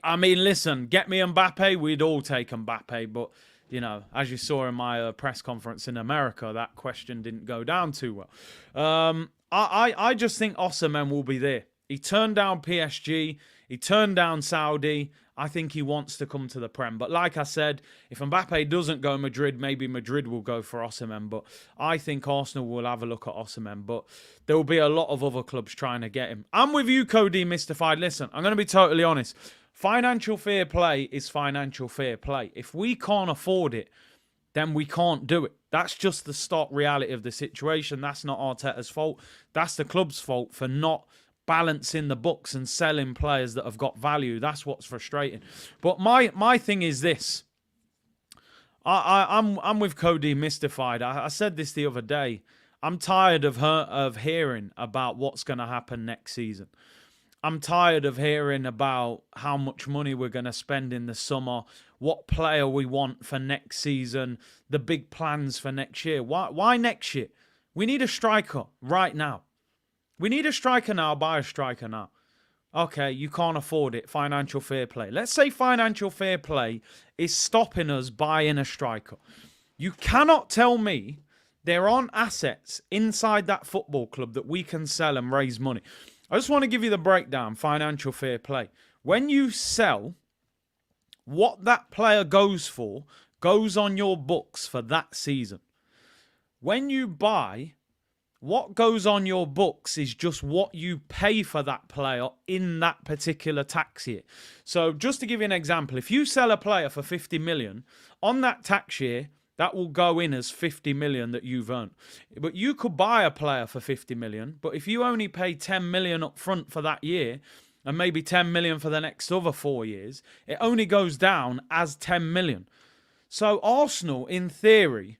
S1: I mean, listen, get me Mbappe, we'd all take Mbappe. But, you know, as you saw in my press conference in America, that question didn't go down too well. I just think Osimhen will be there. He turned down PSG. He turned down Saudi. I think he wants to come to the Prem. But like I said, if Mbappe doesn't go Madrid, maybe Madrid will go for Osimhen. But I think Arsenal will have a look at Osimhen. But there will be a lot of other clubs trying to get him. I'm with you, Cody Mystified. Listen, I'm going to be totally honest. Financial fair play is financial fair play. If we can't afford it, then we can't do it. That's just the stark reality of the situation. That's not Arteta's fault. That's the club's fault for not balancing the books and selling players that have got value. That's what's frustrating. But my thing is this. I'm with Cody Mystified. I said this the other day. I'm tired of hearing about what's going to happen next season. I'm tired of hearing about how much money we're going to spend in the summer, what player we want for next season, the big plans for next year. Why next year? We need a striker right now. We need a striker now, buy a striker now. Okay, you can't afford it, financial fair play. Let's say financial fair play is stopping us buying a striker. You cannot tell me there aren't assets inside that football club that we can sell and raise money. I just want to give you the breakdown, financial fair play. When you sell, what that player goes for goes on your books for that season. When you buy, what goes on your books is just what you pay for that player in that particular tax year. So just to give you an example, if you sell a player for 50 million, on that tax year, that will go in as 50 million that you've earned. But you could buy a player for 50 million, but if you only pay 10 million up front for that year, and maybe 10 million for the next other 4 years, it only goes down as 10 million. So Arsenal, in theory,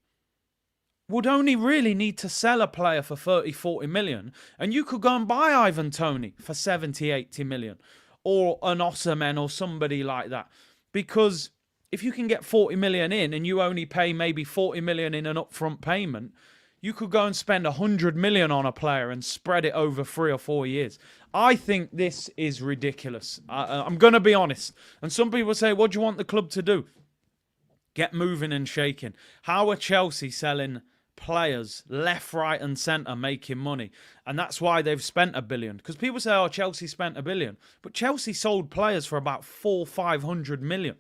S1: would only really need to sell a player for 30, 40 million. And you could go and buy Ivan Toney for 70, 80 million. or an Osimhen or somebody like that. Because if you can get 40 million in and you only pay maybe 40 million in an upfront payment, you could go and spend 100 million on a player and spread it over 3 or 4 years. I think this is ridiculous. I'm going to be honest. And some people say, what do you want the club to do? Get moving and shaking. How are Chelsea selling players left, right and centre making money? And that's why they've spent $1 billion. Because people say, oh, Chelsea spent $1 billion. But Chelsea sold players for about 400-500 million.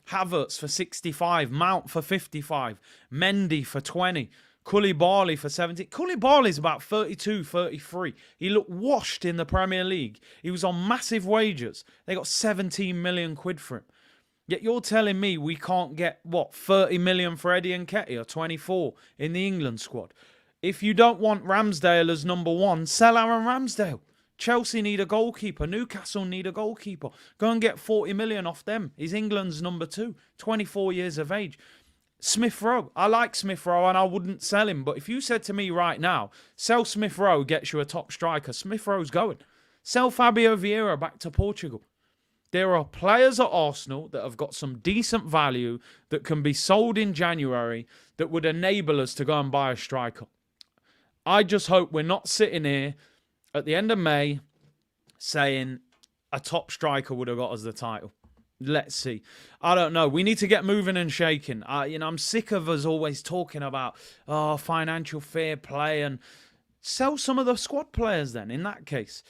S1: Havertz for 65, Mount for 55, Mendy for 20, Koulibaly for 70. Koulibaly's about 32, 33. He looked washed in the Premier League. He was on massive wages. They got 17 million quid for him. Yet you're telling me we can't get, 30 million for Eddie Nketiah or 24 in the England squad? If you don't want Ramsdale as number one, sell Aaron Ramsdale. Chelsea need a goalkeeper. Newcastle need a goalkeeper. Go and get 40 million off them. He's England's number 2, 24 years of age. Smith Rowe. I like Smith Rowe and I wouldn't sell him. But if you said to me right now, sell Smith Rowe gets you a top striker, Smith Rowe's going. Sell Fabio Vieira back to Portugal. There are players at Arsenal that have got some decent value that can be sold in January that would enable us to go and buy a striker. I just hope we're not sitting here at the end of May saying a top striker would have got us the title. Let's see. I don't know. We need to get moving and shaking. I'm sick of us always talking about financial fair play and sell some of the squad players then in that case.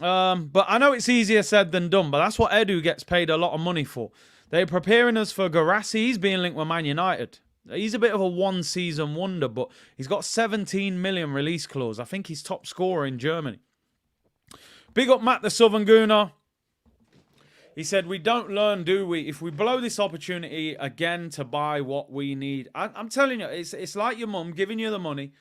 S1: But I know it's easier said than done, but that's what Edu gets paid a lot of money for. They're preparing us for Guirassy. He's being linked with Man United. He's a bit of a one-season wonder, but he's got 17 million release clause. I think he's top scorer in Germany. Big up Matt the Southern Gooner. He said, we don't learn, do we? If we blow this opportunity again to buy what we need. I'm telling you, it's like your mum giving you the money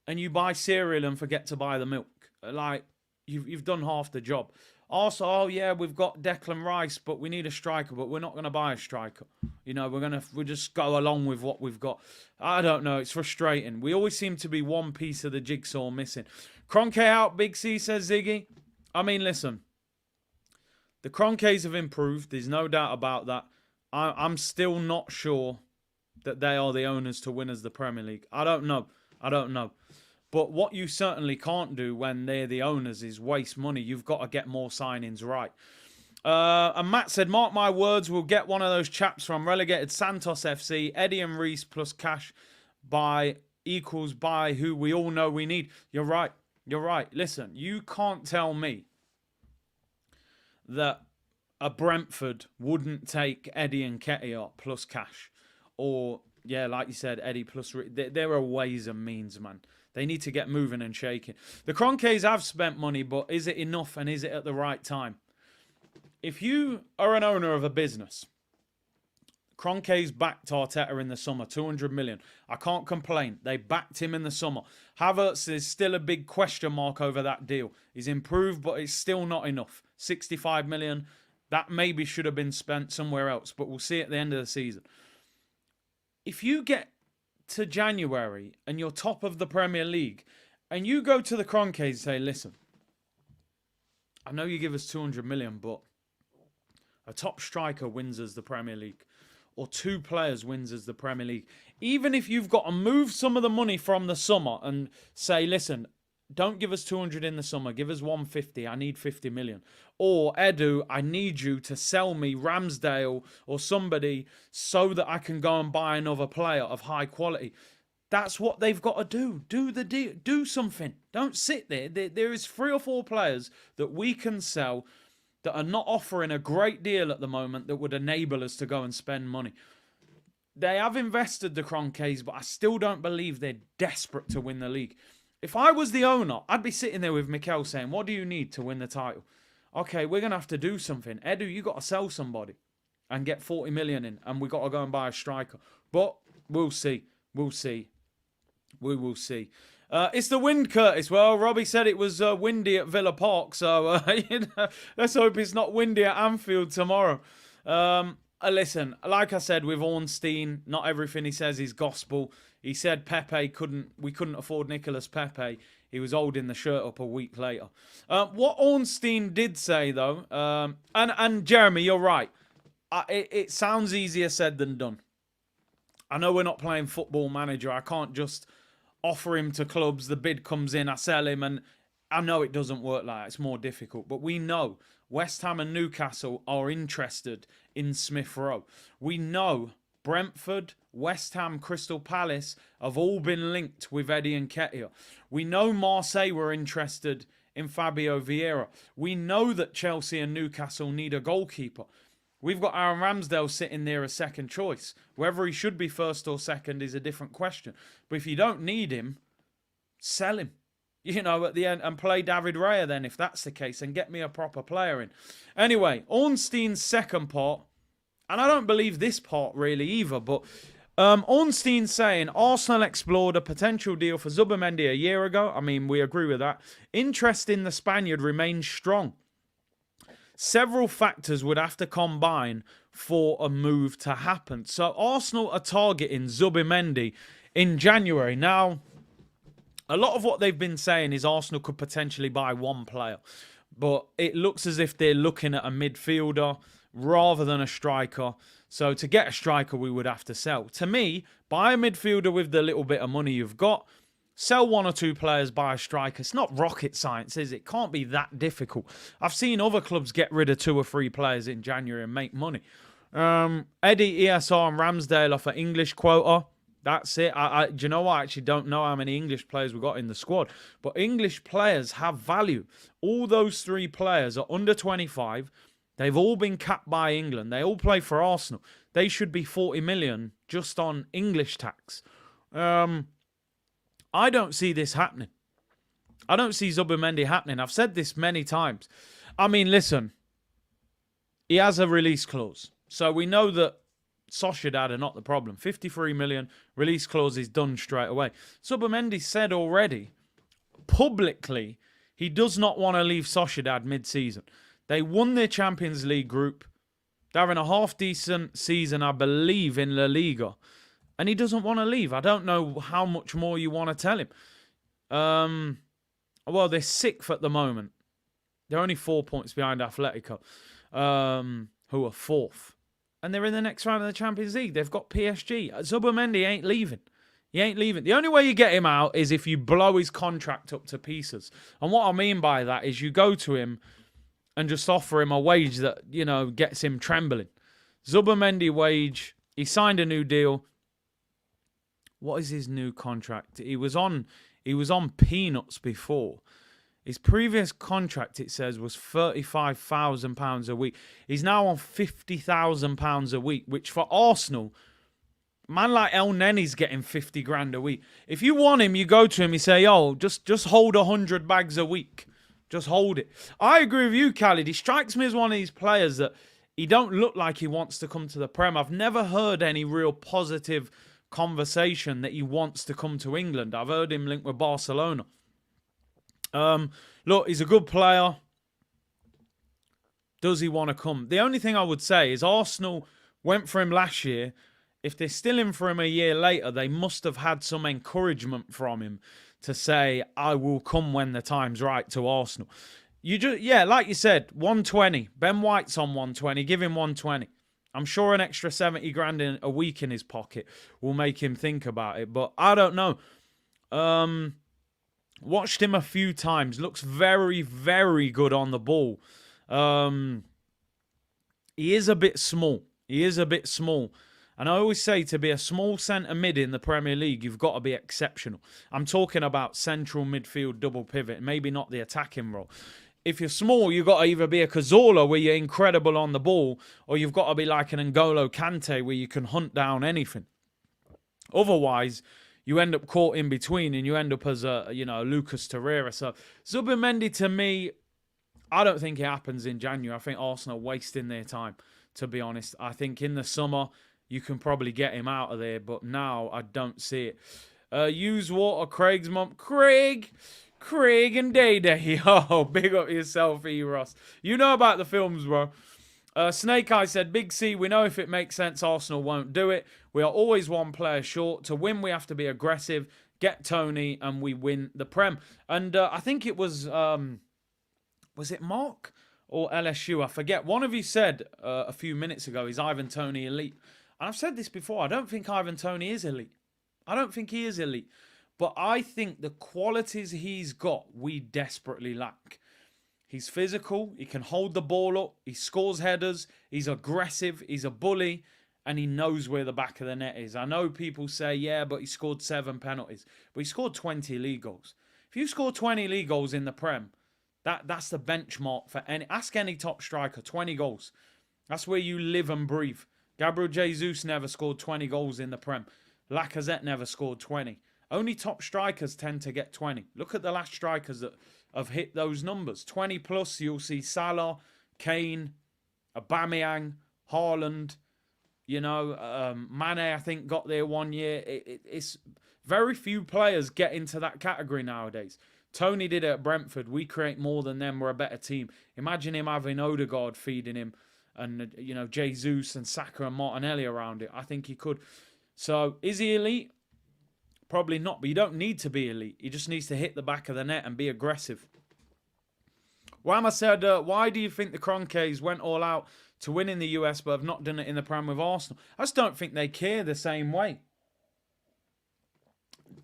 S1: and you buy cereal and forget to buy the milk. Like, you've done half the job. Also, we've got Declan Rice, but we need a striker, but we're not going to buy a striker. We'll just go along with what we've got. I don't know. It's frustrating. We always seem to be one piece of the jigsaw missing. Kroenke out, Big C, says Ziggy. I mean, listen. The Kroenkes have improved. There's no doubt about that. I'm still not sure that they are the owners to win as the Premier League. I don't know. But what you certainly can't do when they're the owners is waste money. You've got to get more signings right. And Matt said, mark my words, we'll get one of those chaps from relegated Santos FC, Eddie and Reece plus cash equals buy who we all know we need. You're right. Listen, you can't tell me that a Brentford wouldn't take Eddie and Nketiah plus cash. Or, like you said, Eddie plus... There are ways and means, man. They need to get moving and shaking. The Kroenkes have spent money, but is it enough and is it at the right time? If you are an owner of a business, Kroenkes backed Arteta in the summer, 200 million. I can't complain. They backed him in the summer. Havertz is still a big question mark over that deal. He's improved, but it's still not enough. 65 million, that maybe should have been spent somewhere else, but we'll see at the end of the season. If you get to January and you're top of the Premier League and you go to the Kroenkes and say, listen, I know you give us 200 million, but a top striker wins us the Premier League or 2 players wins us the Premier League. Even if you've got to move some of the money from the summer and say, listen, don't give us 200 in the summer. Give us 150. I need 50 million. Or, Edu, I need you to sell me Ramsdale or somebody so that I can go and buy another player of high quality. That's what they've got to do. Do the deal. Do something. Don't sit there. There is 3 or 4 players that we can sell that are not offering a great deal at the moment that would enable us to go and spend money. They have invested the Kroenkes, but I still don't believe they're desperate to win the league. If I was the owner, I'd be sitting there with Mikel saying, what do you need to win the title? Okay, we're going to have to do something. Edu, you got to sell somebody and get 40 million in, and we got to go and buy a striker. But we'll see. We will see. It's the wind, Curtis. Well, Robbie said it was windy at Villa Park, so let's hope it's not windy at Anfield tomorrow. Listen, like I said with Ornstein, not everything he says is gospel. He said we couldn't afford Nicolas Pepe. he was holding the shirt up a week later. What Ornstein did say, though, and Jeremy, you're right. It sounds easier said than done. I know we're not playing Football Manager. I can't just offer him to clubs. The bid comes in, I sell him, and I know it doesn't work like that. It's more difficult. But we know West Ham and Newcastle are interested in Smith Rowe. We know Brentford, West Ham, Crystal Palace have all been linked with Eddie Nketiah. We know Marseille were interested in Fabio Vieira. We know that Chelsea and Newcastle need a goalkeeper. We've got Aaron Ramsdale sitting there as second choice. Whether he should be first or second is a different question. But if you don't need him, sell him. You know, at the end, and play David Raya then, if that's the case, and get me a proper player in. Anyway, Ornstein's second part, and I don't believe this part really either, but Ornstein's saying Arsenal explored a potential deal for Zubimendi a year ago. I mean, we agree with that. Interest in the Spaniard remains strong. Several factors would have to combine for a move to happen. So Arsenal are targeting Zubimendi in January. Now, a lot of what they've been saying is Arsenal could potentially buy one player. But it looks as if they're looking at a midfielder rather than a striker. So to get a striker, we would have to sell. To me, buy a midfielder with the little bit of money you've got. Sell one or two players, buy a striker. It's not rocket science, is it? It can't be that difficult. I've seen other clubs get rid of 2 or 3 players in January and make money. Eddie, ESR and Ramsdale off an English quota. That's it. Do you know what? I actually don't know how many English players we've got in the squad. But English players have value. All those 3 players are under 25. They've all been capped by England. They all play for Arsenal. They should be 40 million just on English tax. I don't see this happening. I don't see Zubimendi happening. I've said this many times. I mean, listen. He has a release clause. So we know that Sociedad are not the problem. 53 million release clause is done straight away. Zubimendi said already, publicly, he does not want to leave Sociedad mid-season. They won their Champions League group. They're having a half-decent season, I believe, in La Liga. And he doesn't want to leave. I don't know how much more you want to tell him. Well, they're 6th at the moment. They're only 4 points behind Atletico, who are 4th. And they're in the next round of the Champions League. They've got PSG. Zubimendi ain't leaving. He ain't leaving. The only way you get him out is if you blow his contract up to pieces. And what I mean by that is you go to him and just offer him a wage that, you know, gets him trembling. Zubimendi wage, he signed a new deal. What is his new contract? He was on peanuts before. His previous contract, it says, was £35,000 a week. He's now on £50,000 a week, which for Arsenal, man like El Nenny's getting 50 grand a week. If you want him, you go to him, you say, oh, just hold 100 bags a week. Just hold it. I agree with you, Khalid. He strikes me as one of these players that he don't look like he wants to come to the Prem. I've never heard any real positive conversation that he wants to come to England. I've heard him linked with Barcelona. Look, he's a good player. Does he want to come? The only thing I would say is Arsenal went for him last year. If they're still in for him a year later, they must have had some encouragement from him to say, I will come when the time's right to Arsenal. Yeah, like you said, 120. Ben White's on 120. Give him 120. I'm sure an extra 70 grand a week in his pocket will make him think about it. But I don't know. Watched him a few times. Looks very, very good on the ball. He is a bit small. And I always say to be a small centre mid in the Premier League, you've got to be exceptional. I'm talking about central midfield double pivot, maybe not the attacking role. If you're small, you've got to either be a Cazorla where you're incredible on the ball, or you've got to be like an N'Golo Kante where you can hunt down anything. Otherwise, you end up caught in between and you end up as a, Lucas Torreira. So Zubimendi, to me, I don't think it happens in January. I think Arsenal are wasting their time, to be honest. I think in the summer, you can probably get him out of there, but now I don't see it. Use water, Craig's mum. Craig and Day. Oh, big up yourself, E-Ross. You know about the films, bro. Snake Eye said, Big C, we know if it makes sense, Arsenal won't do it. We are always one player short. To win, we have to be aggressive. get Tony, and we win the Prem. And I think it was it Mark or LSU? I forget. One of you said a few minutes ago, is Ivan Toney elite? And I've said this before. I don't think Ivan Toney is elite. I don't think he is elite. But I think the qualities he's got, we desperately lack. He's physical. He can hold the ball up. He scores headers. He's aggressive. He's a bully. And he knows where the back of the net is. I know people say, yeah, but he scored 7 penalties. But he scored 20 league goals. If you score 20 league goals in the Prem, that's the benchmark for any. Ask any top striker, 20 goals. That's where you live and breathe. Gabriel Jesus never scored 20 goals in the Prem. Lacazette never scored 20. Only top strikers tend to get 20. Look at the last strikers that have hit those numbers. 20 plus, you'll see Salah, Kane, Aubameyang, Haaland. You know, Mane, I think, got there 1 year. It's very few players get into that category nowadays. Tony did it at Brentford. We create more than them. We're a better team. Imagine him having Odegaard feeding him and, you know, Jesus and Saka and Martinelli around it. I think he could. So, is he elite? Probably not, but you don't need to be elite. He just needs to hit the back of the net and be aggressive. Wama said, why do you think the Kroenkes went all out to win in the US but have not done it in the Prem with Arsenal? I just don't think they care the same way.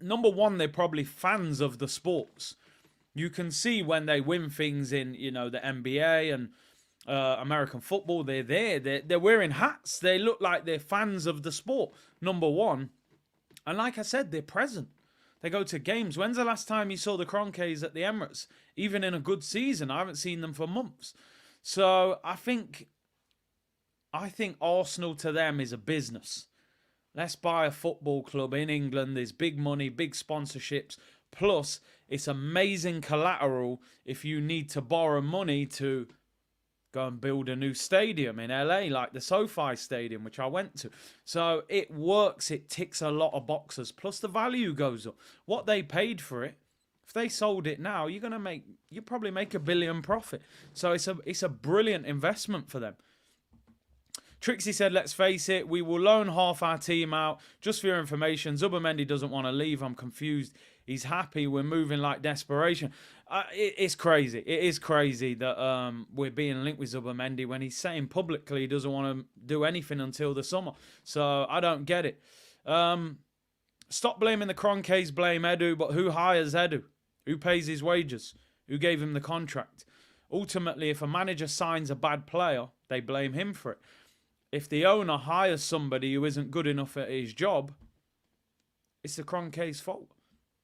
S1: Number one, they're probably fans of the sports. You can see when they win things in, you know, the NBA and American football, they're there. They're wearing hats. They look like they're fans of the sport, number one. And like I said, they're present. They go to games. When's the last time you saw the Kroenkes at the Emirates? Even in a good season, I haven't seen them for months. So I think Arsenal to them is a business. Let's buy a football club in England. There's big money, big sponsorships. Plus, it's amazing collateral if you need to borrow money to go and build a new stadium in LA, like the SoFi Stadium, which I went to. So it works. It ticks a lot of boxes. Plus, the value goes up. What they paid for it, if they sold it now, you probably make $1 billion profit. So it's a brilliant investment for them. Trixie said, let's face it, we will loan half our team out. Just for your information, Zubimendi doesn't want to leave. I'm confused. He's happy. We're moving like desperation. It's crazy. It is crazy that we're being linked with Zubimendi when he's saying publicly he doesn't want to do anything until the summer. So I don't get it. Stop blaming the Kroenkes, blame Edu. But who hires Edu? Who pays his wages? Who gave him the contract? Ultimately, if a manager signs a bad player, they blame him for it. If the owner hires somebody who isn't good enough at his job, it's the Kroenkes' fault.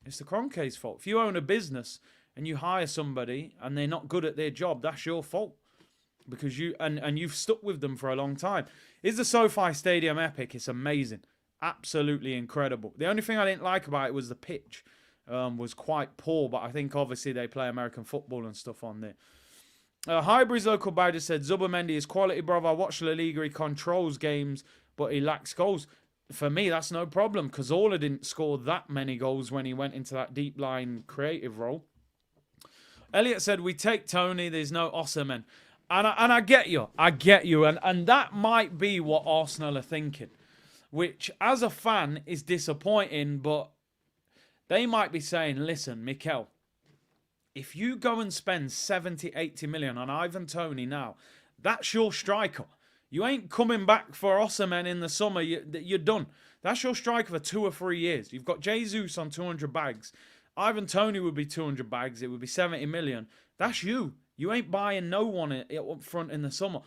S1: It's the Kroenkes' fault. If you own a business and you hire somebody and they're not good at their job, that's your fault. Because you've stuck with them for a long time. Is the SoFi Stadium epic? It's amazing. Absolutely incredible. The only thing I didn't like about it was the pitch was quite poor, but I think obviously they play American football and stuff on there. Highbury's local badger said, Zubimendi is quality, brother. I watch La Liga. He controls games, but he lacks goals. For me, that's no problem because Cazorla didn't score that many goals when he went into that deep line creative role. Elliot said, we take Tony. There's no Osimhen. And I get you. I get you. And that might be what Arsenal are thinking, which as a fan is disappointing, but they might be saying, listen, Mikel, if you go and spend 70, 80 million on Ivan Toney now, that's your striker. You ain't coming back for Osimhen in the summer. You're done. That's your striker for 2 or 3 years. You've got Jesus on 200 bags. Ivan Toney would be 200 bags. It would be 70 million. That's you. You ain't buying no one up front in the summer.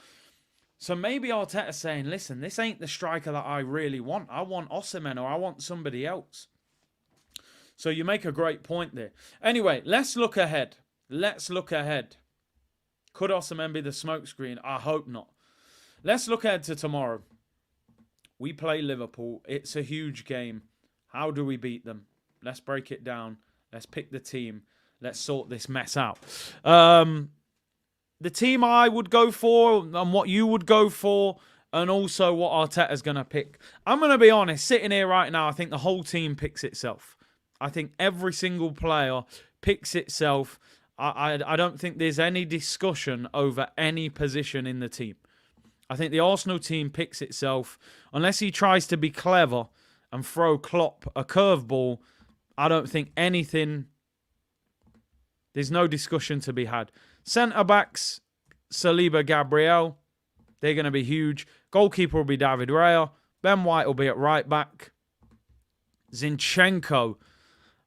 S1: So maybe Arteta's saying, listen, this ain't the striker that I really want. I want Osimhen or I want somebody else. So you make a great point there. Anyway, let's look ahead. Let's look ahead. Could Osimhen be the smokescreen? I hope not. Let's look ahead to tomorrow. We play Liverpool. It's a huge game. How do we beat them? Let's break it down. Let's pick the team. Let's sort this mess out. The team I would go for and what you would go for and also what Arteta's going to pick. I'm going to be honest. Sitting here right now, I think the whole team picks itself. I think every single player picks itself. I don't think there's any discussion over any position in the team. I think the Arsenal team picks itself. Unless he tries to be clever and throw Klopp a curveball, I don't think anything... There's no discussion to be had. Centre-backs, Saliba, Gabriel. They're going to be huge. Goalkeeper will be David Raya. Ben White will be at right back. Zinchenko.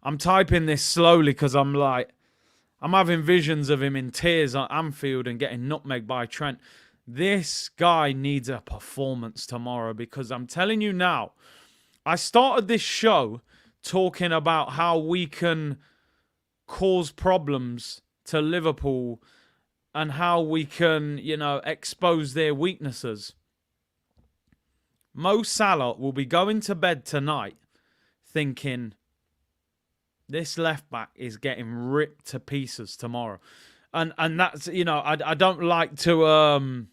S1: I'm typing this slowly because I'm having visions of him in tears at Anfield and getting nutmegged by Trent. This guy needs a performance tomorrow because I'm telling you now, I started this show talking about how we can cause problems to Liverpool and how we can, expose their weaknesses. Mo Salah will be going to bed tonight thinking this left back is getting ripped to pieces tomorrow. And that's, I don't like to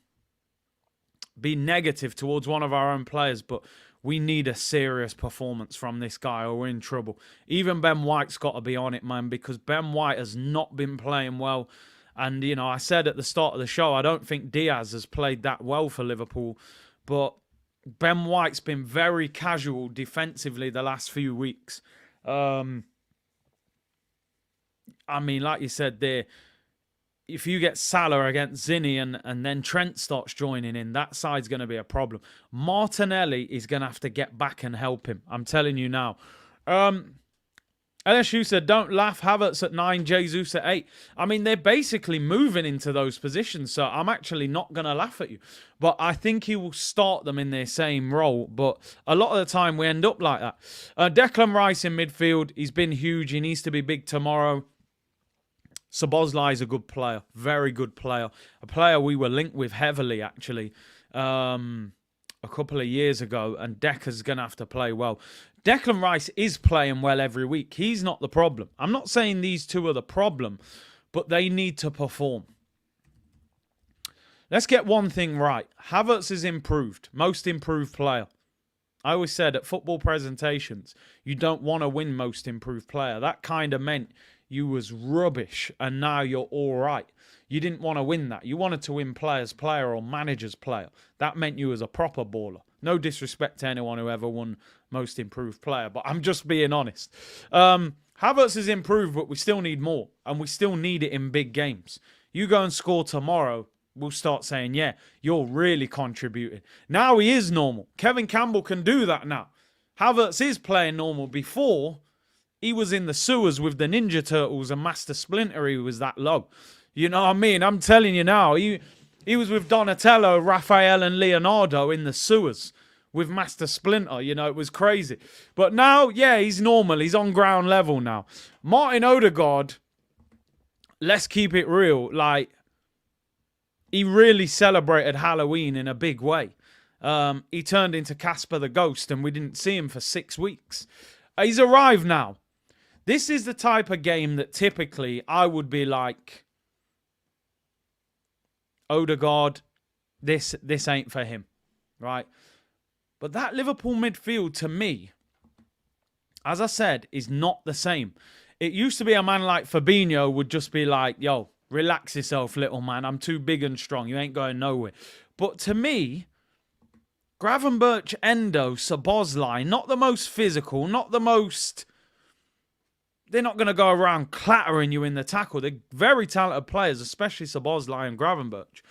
S1: be negative towards one of our own players, but we need a serious performance from this guy or we're in trouble. Even Ben White's got to be on it, man, because Ben White has not been playing well. And, I said at the start of the show, I don't think Diaz has played that well for Liverpool, but Ben White's been very casual defensively the last few weeks. Like you said there, if you get Salah against Zinni and then Trent starts joining in, that side's going to be a problem. Martinelli is going to have to get back and help him. I'm telling you now. LSU said, don't laugh. Havertz at 9, Jesus at 8. I mean, they're basically moving into those positions, so I'm actually not going to laugh at you. But I think he will start them in their same role. But a lot of the time, we end up like that. Declan Rice in midfield. He's been huge. He needs to be big tomorrow. Szoboszlai is a good player. Very good player. A player we were linked with heavily, actually, a couple of years ago. And Decker's going to have to play well. Declan Rice is playing well every week. He's not the problem. I'm not saying these two are the problem, but they need to perform. Let's get one thing right. Havertz is improved. Most improved player. I always said at football presentations, you don't want to win most improved player. That kind of meant you was rubbish and now you're all right. You didn't want to win that. You wanted to win player's player or manager's player. That meant you was a proper baller. No disrespect to anyone who ever won most improved player, but I'm just being honest. Havertz has improved, but we still need more, and we still need it in big games. You go and score tomorrow, we'll start saying, yeah, you're really contributing. Now he is normal. Kevin Campbell can do that now. Havertz is playing normal. Before, he was in the sewers with the Ninja Turtles and Master Splinter. He was that low. You know what I mean? I'm telling you now, he was with Donatello, Raphael, and Leonardo in the sewers with Master Splinter. It was crazy. But now, yeah, he's normal. He's on ground level now. Martin Odegaard, let's keep it real. He really celebrated Halloween in a big way. He turned into Casper the Ghost, and we didn't see him for 6 weeks. He's arrived now. This is the type of game that typically I would be like, Odegaard, this ain't for him, right? But that Liverpool midfield, to me, as I said, is not the same. It used to be a man like Fabinho would just be like, yo, relax yourself, little man. I'm too big and strong. You ain't going nowhere. But to me, Gravenberch, Endo, Szoboszlai, not the most physical, not the most... They're not going to go around clattering you in the tackle. They're very talented players, especially Szoboszlai and Gravenberch.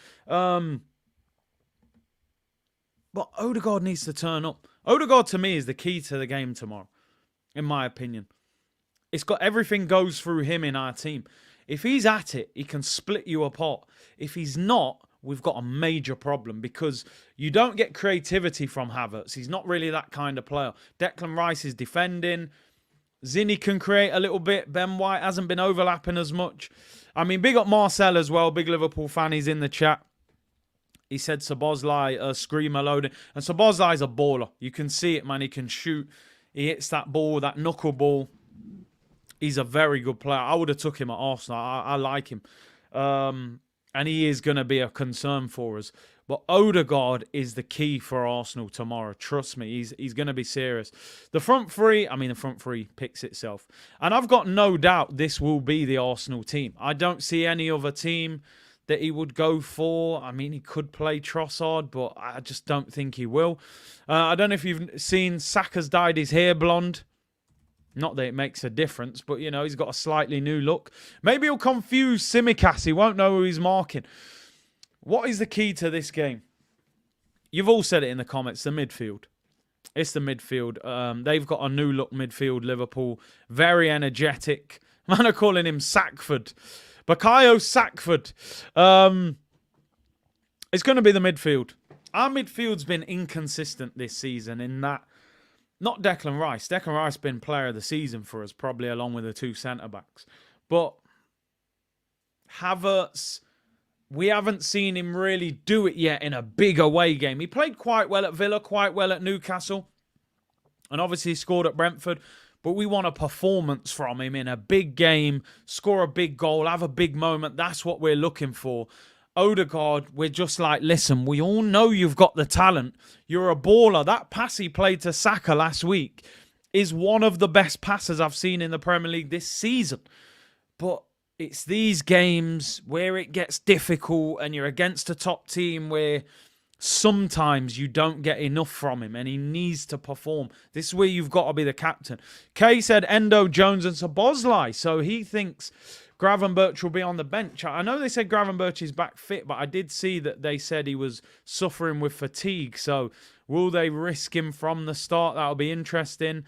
S1: But Odegaard needs to turn up. Odegaard, to me, is the key to the game tomorrow, in my opinion. It's got everything goes through him in our team. If he's at it, he can split you apart. If he's not, we've got a major problem because you don't get creativity from Havertz. He's not really that kind of player. Declan Rice is defending. Zinni can create a little bit. Ben White hasn't been overlapping as much. I mean, big up Marcel as well. Big Liverpool fan. He's in the chat. He said Szoboszlai, screamer loading. And Szoboszlai's a baller. You can see it, man. He can shoot. He hits that ball, that knuckle ball. He's a very good player. I would have took him at Arsenal. I like him. And he is going to be a concern for us. But Odegaard is the key for Arsenal tomorrow. Trust me, he's going to be serious. The front three picks itself. And I've got no doubt this will be the Arsenal team. I don't see any other team that he would go for. I mean, he could play Trossard, but I just don't think he will. I don't know if you've seen Saka's dyed his hair blonde. Not that it makes a difference, but, you know, he's got a slightly new look. Maybe he'll confuse Tsimikas. He won't know who he's marking. What is the key to this game? You've all said it in the comments, the midfield. It's the midfield. They've got a new look midfield, Liverpool. Very energetic. Man are calling him Sackford. Bakayo Sackford. It's going to be the midfield. Our midfield's been inconsistent this season in that, not Declan Rice. Declan Rice been player of the season for us, probably along with the two centre-backs. But Havertz, we haven't seen him really do it yet in a big away game. He played quite well at Villa, quite well at Newcastle. And obviously he scored at Brentford. But we want a performance from him in a big game, score a big goal, have a big moment. That's what we're looking for. Odegaard, we're just like, listen, we all know you've got the talent. You're a baller. That pass he played to Saka last week is one of the best passes I've seen in the Premier League this season. But it's these games where it gets difficult and you're against a top team where sometimes you don't get enough from him and he needs to perform. This is where you've got to be the captain. Kay said Endo, Jones and Szoboszlai. So he thinks Gravenberch will be on the bench. I know they said Gravenberch is back fit, but I did see that they said he was suffering with fatigue. So will they risk him from the start? That'll be interesting.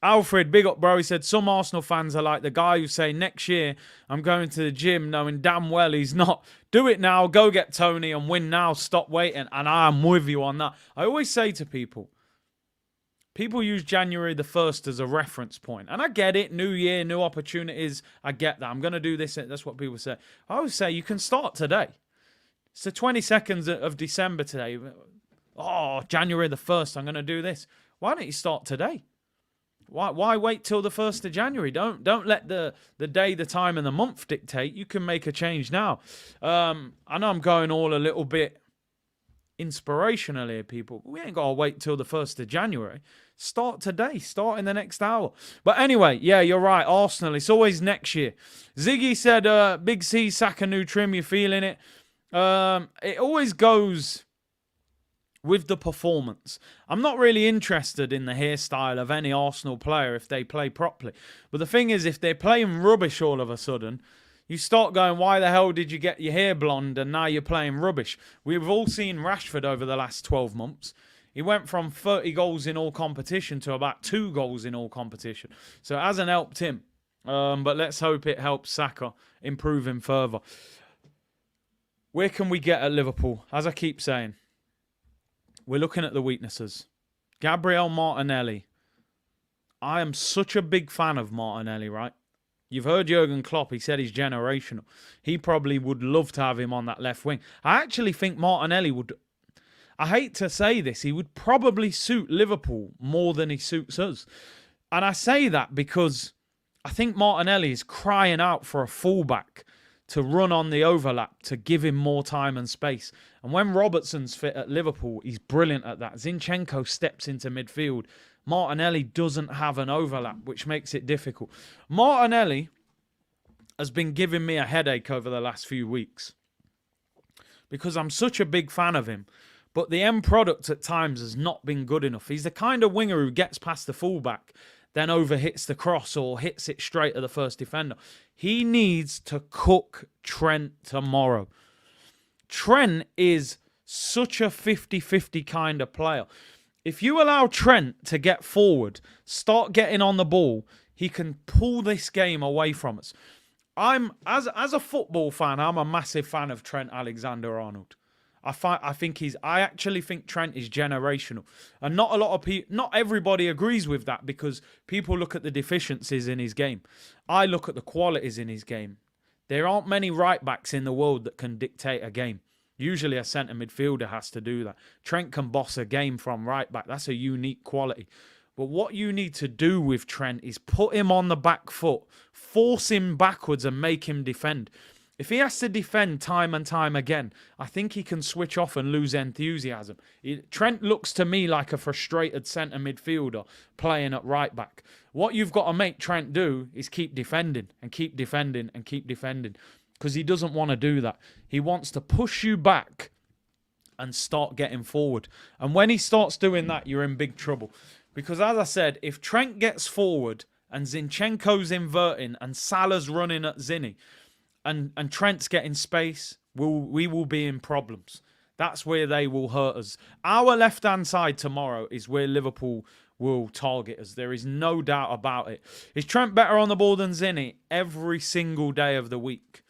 S1: Alfred, big up, bro. He said, some Arsenal fans are like the guy who say, next year I'm going to the gym knowing damn well he's not. Do it now. Go get Tony and win now. Stop waiting. And I'm with you on that. I always say to people use January the 1st as a reference point. And I get it. New year, new opportunities. I get that. I'm going to do this. That's what people say. I always say you can start today. It's the 22nd of December today. Oh, January the 1st, I'm going to do this. Why don't you start today? Why wait till the 1st of January? Don't let the day, the time, and the month dictate. You can make a change now. I know I'm going all a little bit inspirational here, people. We ain't got to wait till the 1st of January. Start today. Start in the next hour. But anyway, yeah, you're right. Arsenal, it's always next year. Ziggy said, Big C, Saka, new trim, you feeling it? It always goes with the performance. I'm not really interested in the hairstyle of any Arsenal player if they play properly. But the thing is, if they're playing rubbish all of a sudden, you start going, why the hell did you get your hair blonde and now you're playing rubbish? We've all seen Rashford over the last 12 months. He went from 30 goals in all competition to about 2 goals in all competition. So it hasn't helped him. But let's hope it helps Saka improve him further. Where can we get at Liverpool? As I keep saying, we're looking at the weaknesses. Gabriel Martinelli. I am such a big fan of Martinelli, right? You've heard Jurgen Klopp. He said he's generational. He probably would love to have him on that left wing. I actually think Martinelli would... I hate to say this. He would probably suit Liverpool more than he suits us. And I say that because I think Martinelli is crying out for a fullback to run on the overlap, to give him more time and space. And when Robertson's fit at Liverpool, he's brilliant at that. Zinchenko steps into midfield. Martinelli doesn't have an overlap, which makes it difficult. Martinelli has been giving me a headache over the last few weeks because I'm such a big fan of him. But the end product at times has not been good enough. He's the kind of winger who gets past the fullback, then overhits the cross or hits it straight at the first defender. He needs to cook Trent tomorrow. Trent is such a 50-50 kind of player. If you allow Trent to get forward, start getting on the ball, he can pull this game away from us. As a football fan, I'm a massive fan of Trent Alexander-Arnold. I actually think Trent is generational. And not a lot of people, not everybody agrees with that because people look at the deficiencies in his game. I look at the qualities in his game. There aren't many right backs in the world that can dictate a game. Usually a centre midfielder has to do that. Trent can boss a game from right back. That's a unique quality. But what you need to do with Trent is put him on the back foot, force him backwards and make him defend. If he has to defend time and time again, I think he can switch off and lose enthusiasm. Trent looks to me like a frustrated centre midfielder playing at right back. What you've got to make Trent do is keep defending and keep defending and keep defending because he doesn't want to do that. He wants to push you back and start getting forward. And when he starts doing that, you're in big trouble. Because as I said, if Trent gets forward and Zinchenko's inverting and Salah's running at Zinni and Trent's getting space, we will be in problems. That's where they will hurt us. Our left-hand side tomorrow is where Liverpool will target us. There is no doubt about it. Is Trent better on the ball than Zinni? Every single day of the week.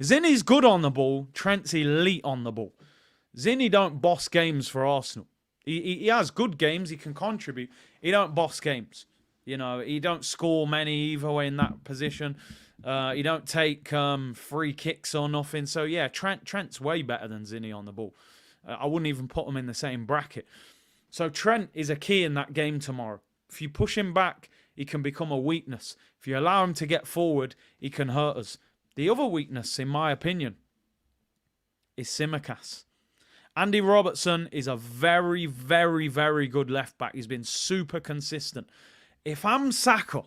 S1: Zinni's good on the ball. Trent's elite on the ball. Zinni don't boss games for Arsenal. He has good games. He can contribute. He don't boss games. You know, he don't score many either way in that position. He don't take free kicks or nothing. So, yeah, Trent's way better than Zinni on the ball. I wouldn't even put him in the same bracket. So, Trent is a key in that game tomorrow. If you push him back, he can become a weakness. If you allow him to get forward, he can hurt us. The other weakness, in my opinion, is Tsimikas. Andy Robertson is a very, very, very good left back. He's been super consistent. If I'm Saka,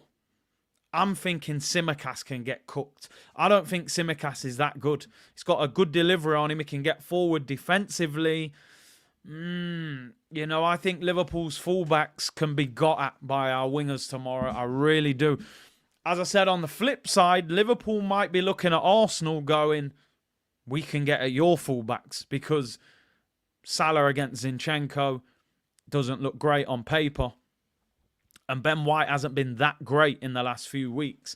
S1: I'm thinking Tsimikas can get cooked. I don't think Tsimikas is that good. He's got a good delivery on him. He can get forward defensively. You know, I think Liverpool's fullbacks can be got at by our wingers tomorrow. I really do. As I said, on the flip side, Liverpool might be looking at Arsenal going, we can get at your fullbacks because Salah against Zinchenko doesn't look great on paper. And Ben White hasn't been that great in the last few weeks.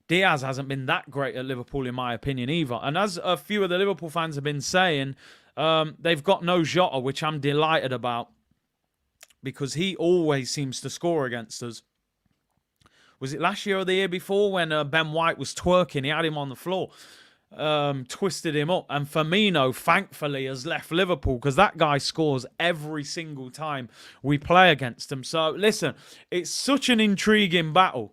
S1: Diaz hasn't been that great at Liverpool, in my opinion, either. And as a few of the Liverpool fans have been saying, they've got no Jota, which I'm delighted about because he always seems to score against us. Was it last year or the year before when Ben White was twerking? He had him on the floor. Twisted him up. And Firmino, thankfully, has left Liverpool because that guy scores every single time we play against him. So, listen, it's such an intriguing battle.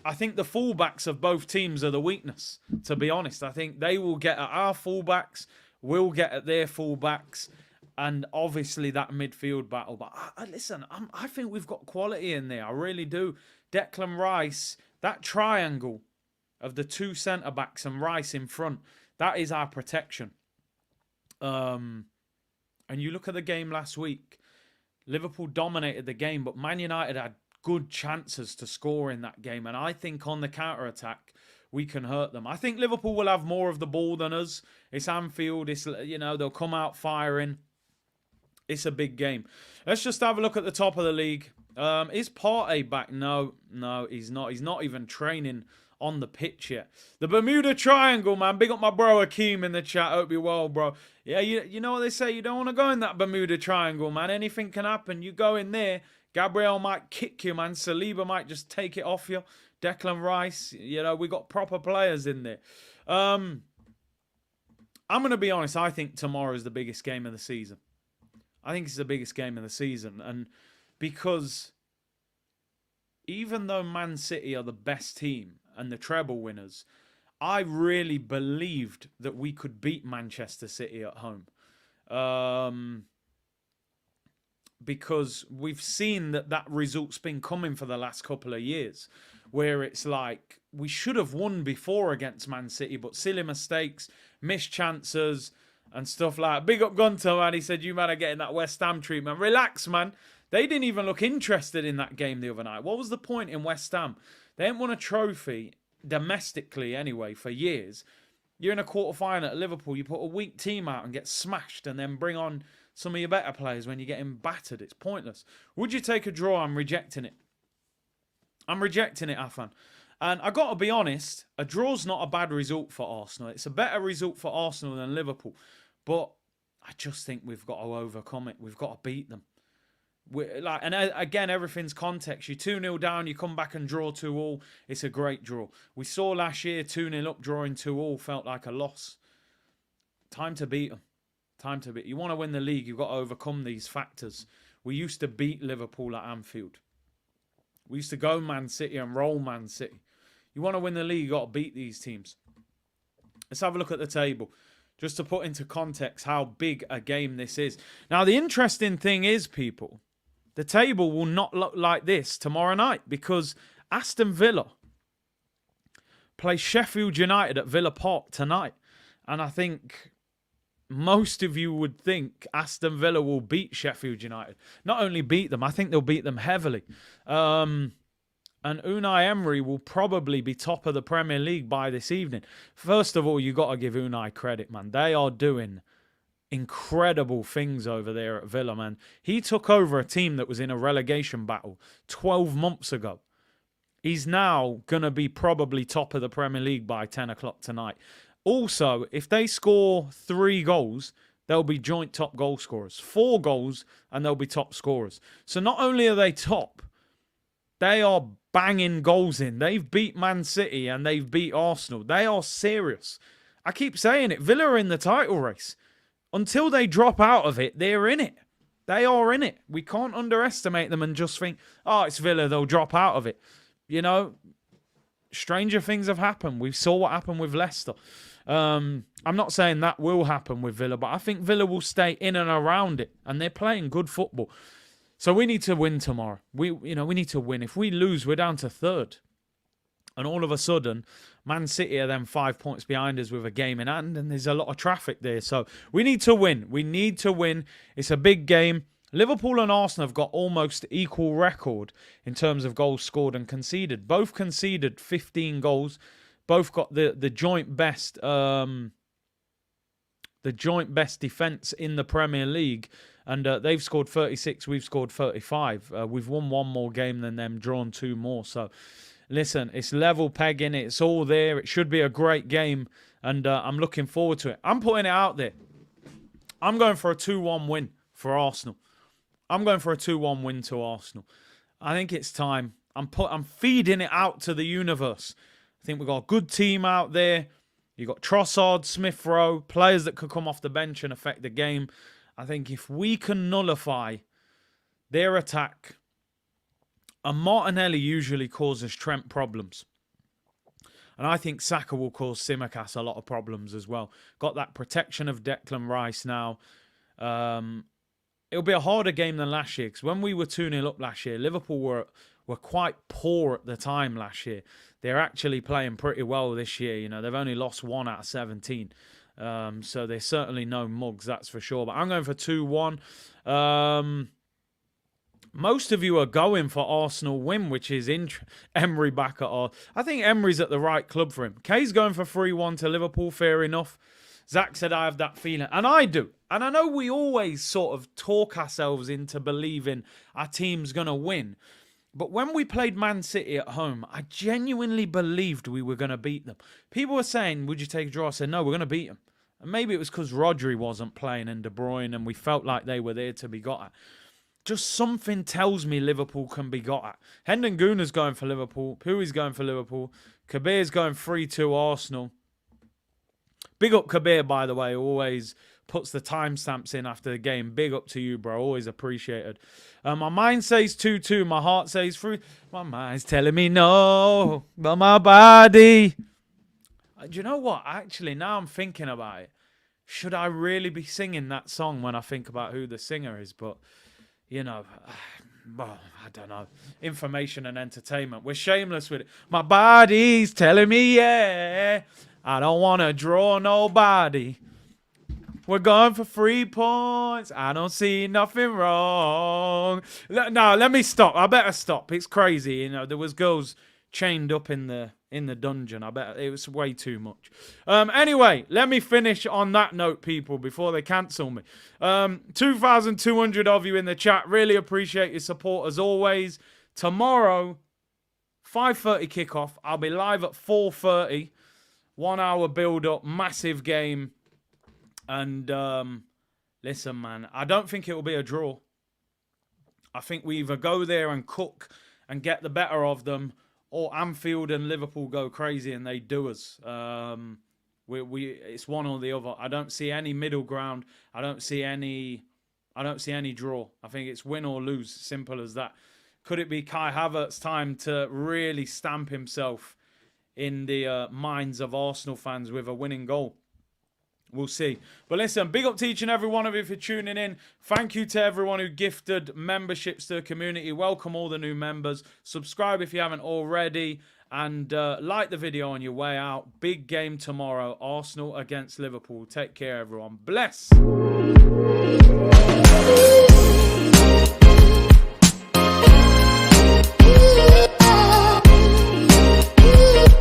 S1: I think the fullbacks of both teams are the weakness, to be honest. I think they will get at our fullbacks, we'll get at their fullbacks, and obviously that midfield battle. But listen, I think we've got quality in there. I really do. Declan Rice, that triangle of the two centre-backs and Rice in front, that is our protection. And you look at the game last week, Liverpool dominated the game, but Man United had good chances to score in that game. And I think on the counter-attack, we can hurt them. I think Liverpool will have more of the ball than us. It's Anfield. It's, you know, they'll come out firing. It's a big game. Let's just have a look at the top of the league. Is Partey back? No, he's not. He's not even training on the pitch yet. The Bermuda Triangle, man. Big up my bro Akeem in the chat. Hope you're well, bro. Yeah, you know what they say. You don't want to go in that Bermuda Triangle, man. Anything can happen. You go in there, Gabriel might kick you, man. Saliba might just take it off you. Declan Rice, you know, we got proper players in there. I'm going to be honest. I think tomorrow is the biggest game of the season. I think it's the biggest game of the season. And because even though Man City are the best team and the treble winners, I really believed that we could beat Manchester City at home. Because we've seen that result's been coming for the last couple of years, where it's like we should have won before against Man City, but silly mistakes, missed chances and stuff like that. Big up Gunter, man. He said, you man are getting that West Ham treatment. Relax, man. They didn't even look interested in that game the other night. What was the point in West Ham? They haven't won a trophy, domestically anyway, for years. You're in a quarter-final at Liverpool. You put a weak team out and get smashed and then bring on some of your better players when you're getting battered. It's pointless. Would you take a draw? I'm rejecting it. I'm rejecting it, Afan. And I got to be honest, a draw's not a bad result for Arsenal. It's a better result for Arsenal than Liverpool. But I just think we've got to overcome it. We've got to beat them. And again, everything's context. You're 2-0 down, you come back and draw 2-2. It's a great draw. We saw last year 2-0 up, drawing 2-2 felt like a loss. Time to beat them. Time to beat. You want to win the league, you've got to overcome these factors. We used to beat Liverpool at Anfield. We used to go Man City and roll Man City. You want to win the league, you've got to beat these teams. Let's have a look at the table, just to put into context how big a game this is. Now, the interesting thing is, people, the table will not look like this tomorrow night because Aston Villa play Sheffield United at Villa Park tonight. And I think most of you would think Aston Villa will beat Sheffield United. Not only beat them, I think they'll beat them heavily. And Unai Emery will probably be top of the Premier League by this evening. First of all, you got to give Unai credit, man. They are doing incredible things over there at Villa, man. He took over a team that was in a relegation battle 12 months ago. He's now going to be probably top of the Premier League by 10 o'clock tonight. Also, if they score 3 goals, they'll be joint top goal scorers. 4 goals, and they'll be top scorers. So not only are they top, they are banging goals in. They've beat Man City and they've beat Arsenal. They are serious. I keep saying it. Villa are in the title race. Until they drop out of it, they're in it. They are in it. We can't underestimate them and just think, oh, it's Villa, they'll drop out of it. You know, stranger things have happened. We saw what happened with Leicester. I'm not saying that will happen with Villa, but I think Villa will stay in and around it, and they're playing good football. So we need to win tomorrow. We need to win. If we lose, we're down to 3rd. And all of a sudden, Man City are then 5 points behind us with a game in hand, and there's a lot of traffic there. So we need to win. We need to win. It's a big game. Liverpool and Arsenal have got almost equal record in terms of goals scored and conceded. Both conceded 15 goals. Both got the joint best defence in the Premier League, and they've scored 36. We've scored 35. We've won 1 more game than them, drawn 2 more. So, listen, it's level pegging. It's all there. It should be a great game, and I'm looking forward to it. I'm putting it out there. I'm going for a 2-1 win for Arsenal. I'm going for a 2-1 win to Arsenal. I think it's time. I'm feeding it out to the universe. I think we've got a good team out there. You've got Trossard, Smith Rowe, players that could come off the bench and affect the game. I think if we can nullify their attack, and Martinelli usually causes Trent problems. And I think Saka will cause Tsimikas a lot of problems as well. Got that protection of Declan Rice now. It'll be a harder game than last year, because when we were 2-0 up last year, Liverpool were quite poor at the time last year. They're actually playing pretty well this year. You know, they've only lost 1 out of 17. So they're certainly no mugs, that's for sure. But I'm going for 2-1. Most of you are going for Arsenal win, which is Emery back at all. I think Emery's at the right club for him. Kay's going for 3-1 to Liverpool, fair enough. Zach said, I have that feeling. And I do. And I know we always sort of talk ourselves into believing our team's going to win. But when we played Man City at home, I genuinely believed we were going to beat them. People were saying, would you take a draw? I said, no, we're going to beat them. And maybe it was because Rodri wasn't playing and De Bruyne, and we felt like they were there to be got at. Just something tells me Liverpool can be got at. Hendon Guna's going for Liverpool. Pui's going for Liverpool. Kabir's going 3-2 Arsenal. Big up Kabir, by the way, always puts the timestamps in after the game. Big up to you, bro. Always appreciated. My mind says 2-2. My heart says 3. My mind's telling me no, but my body. Do you know what? Actually, now I'm thinking about it. Should I really be singing that song when I think about who the singer is? But, you know, well, I don't know. Information and entertainment. We're shameless with it. My body's telling me, yeah, I don't want to draw nobody. We're going for 3 points. I don't see nothing wrong. No, let me stop. I better stop. It's crazy. You know, there was girls chained up in the dungeon. I bet it was way too much. Anyway, let me finish on that note, people, before they cancel me. 2,200 of you in the chat. Really appreciate your support as always. Tomorrow, 5:30 kickoff. I'll be live at 4:30. 1 hour build up, massive game. And listen, man, I don't think it will be a draw. I think we either go there and cook and get the better of them, or Anfield and Liverpool go crazy and they do us. It's one or the other. I don't see any middle ground. I don't see any draw. I think it's win or lose. Simple as that. Could it be Kai Havertz's time to really stamp himself in the minds of Arsenal fans with a winning goal? We'll see. But listen, big up to each and every one of you for tuning in. Thank you to everyone who gifted memberships to the community. Welcome all the new members. Subscribe if you haven't already. And like the video on your way out. Big game tomorrow. Arsenal against Liverpool. Take care, everyone. Bless.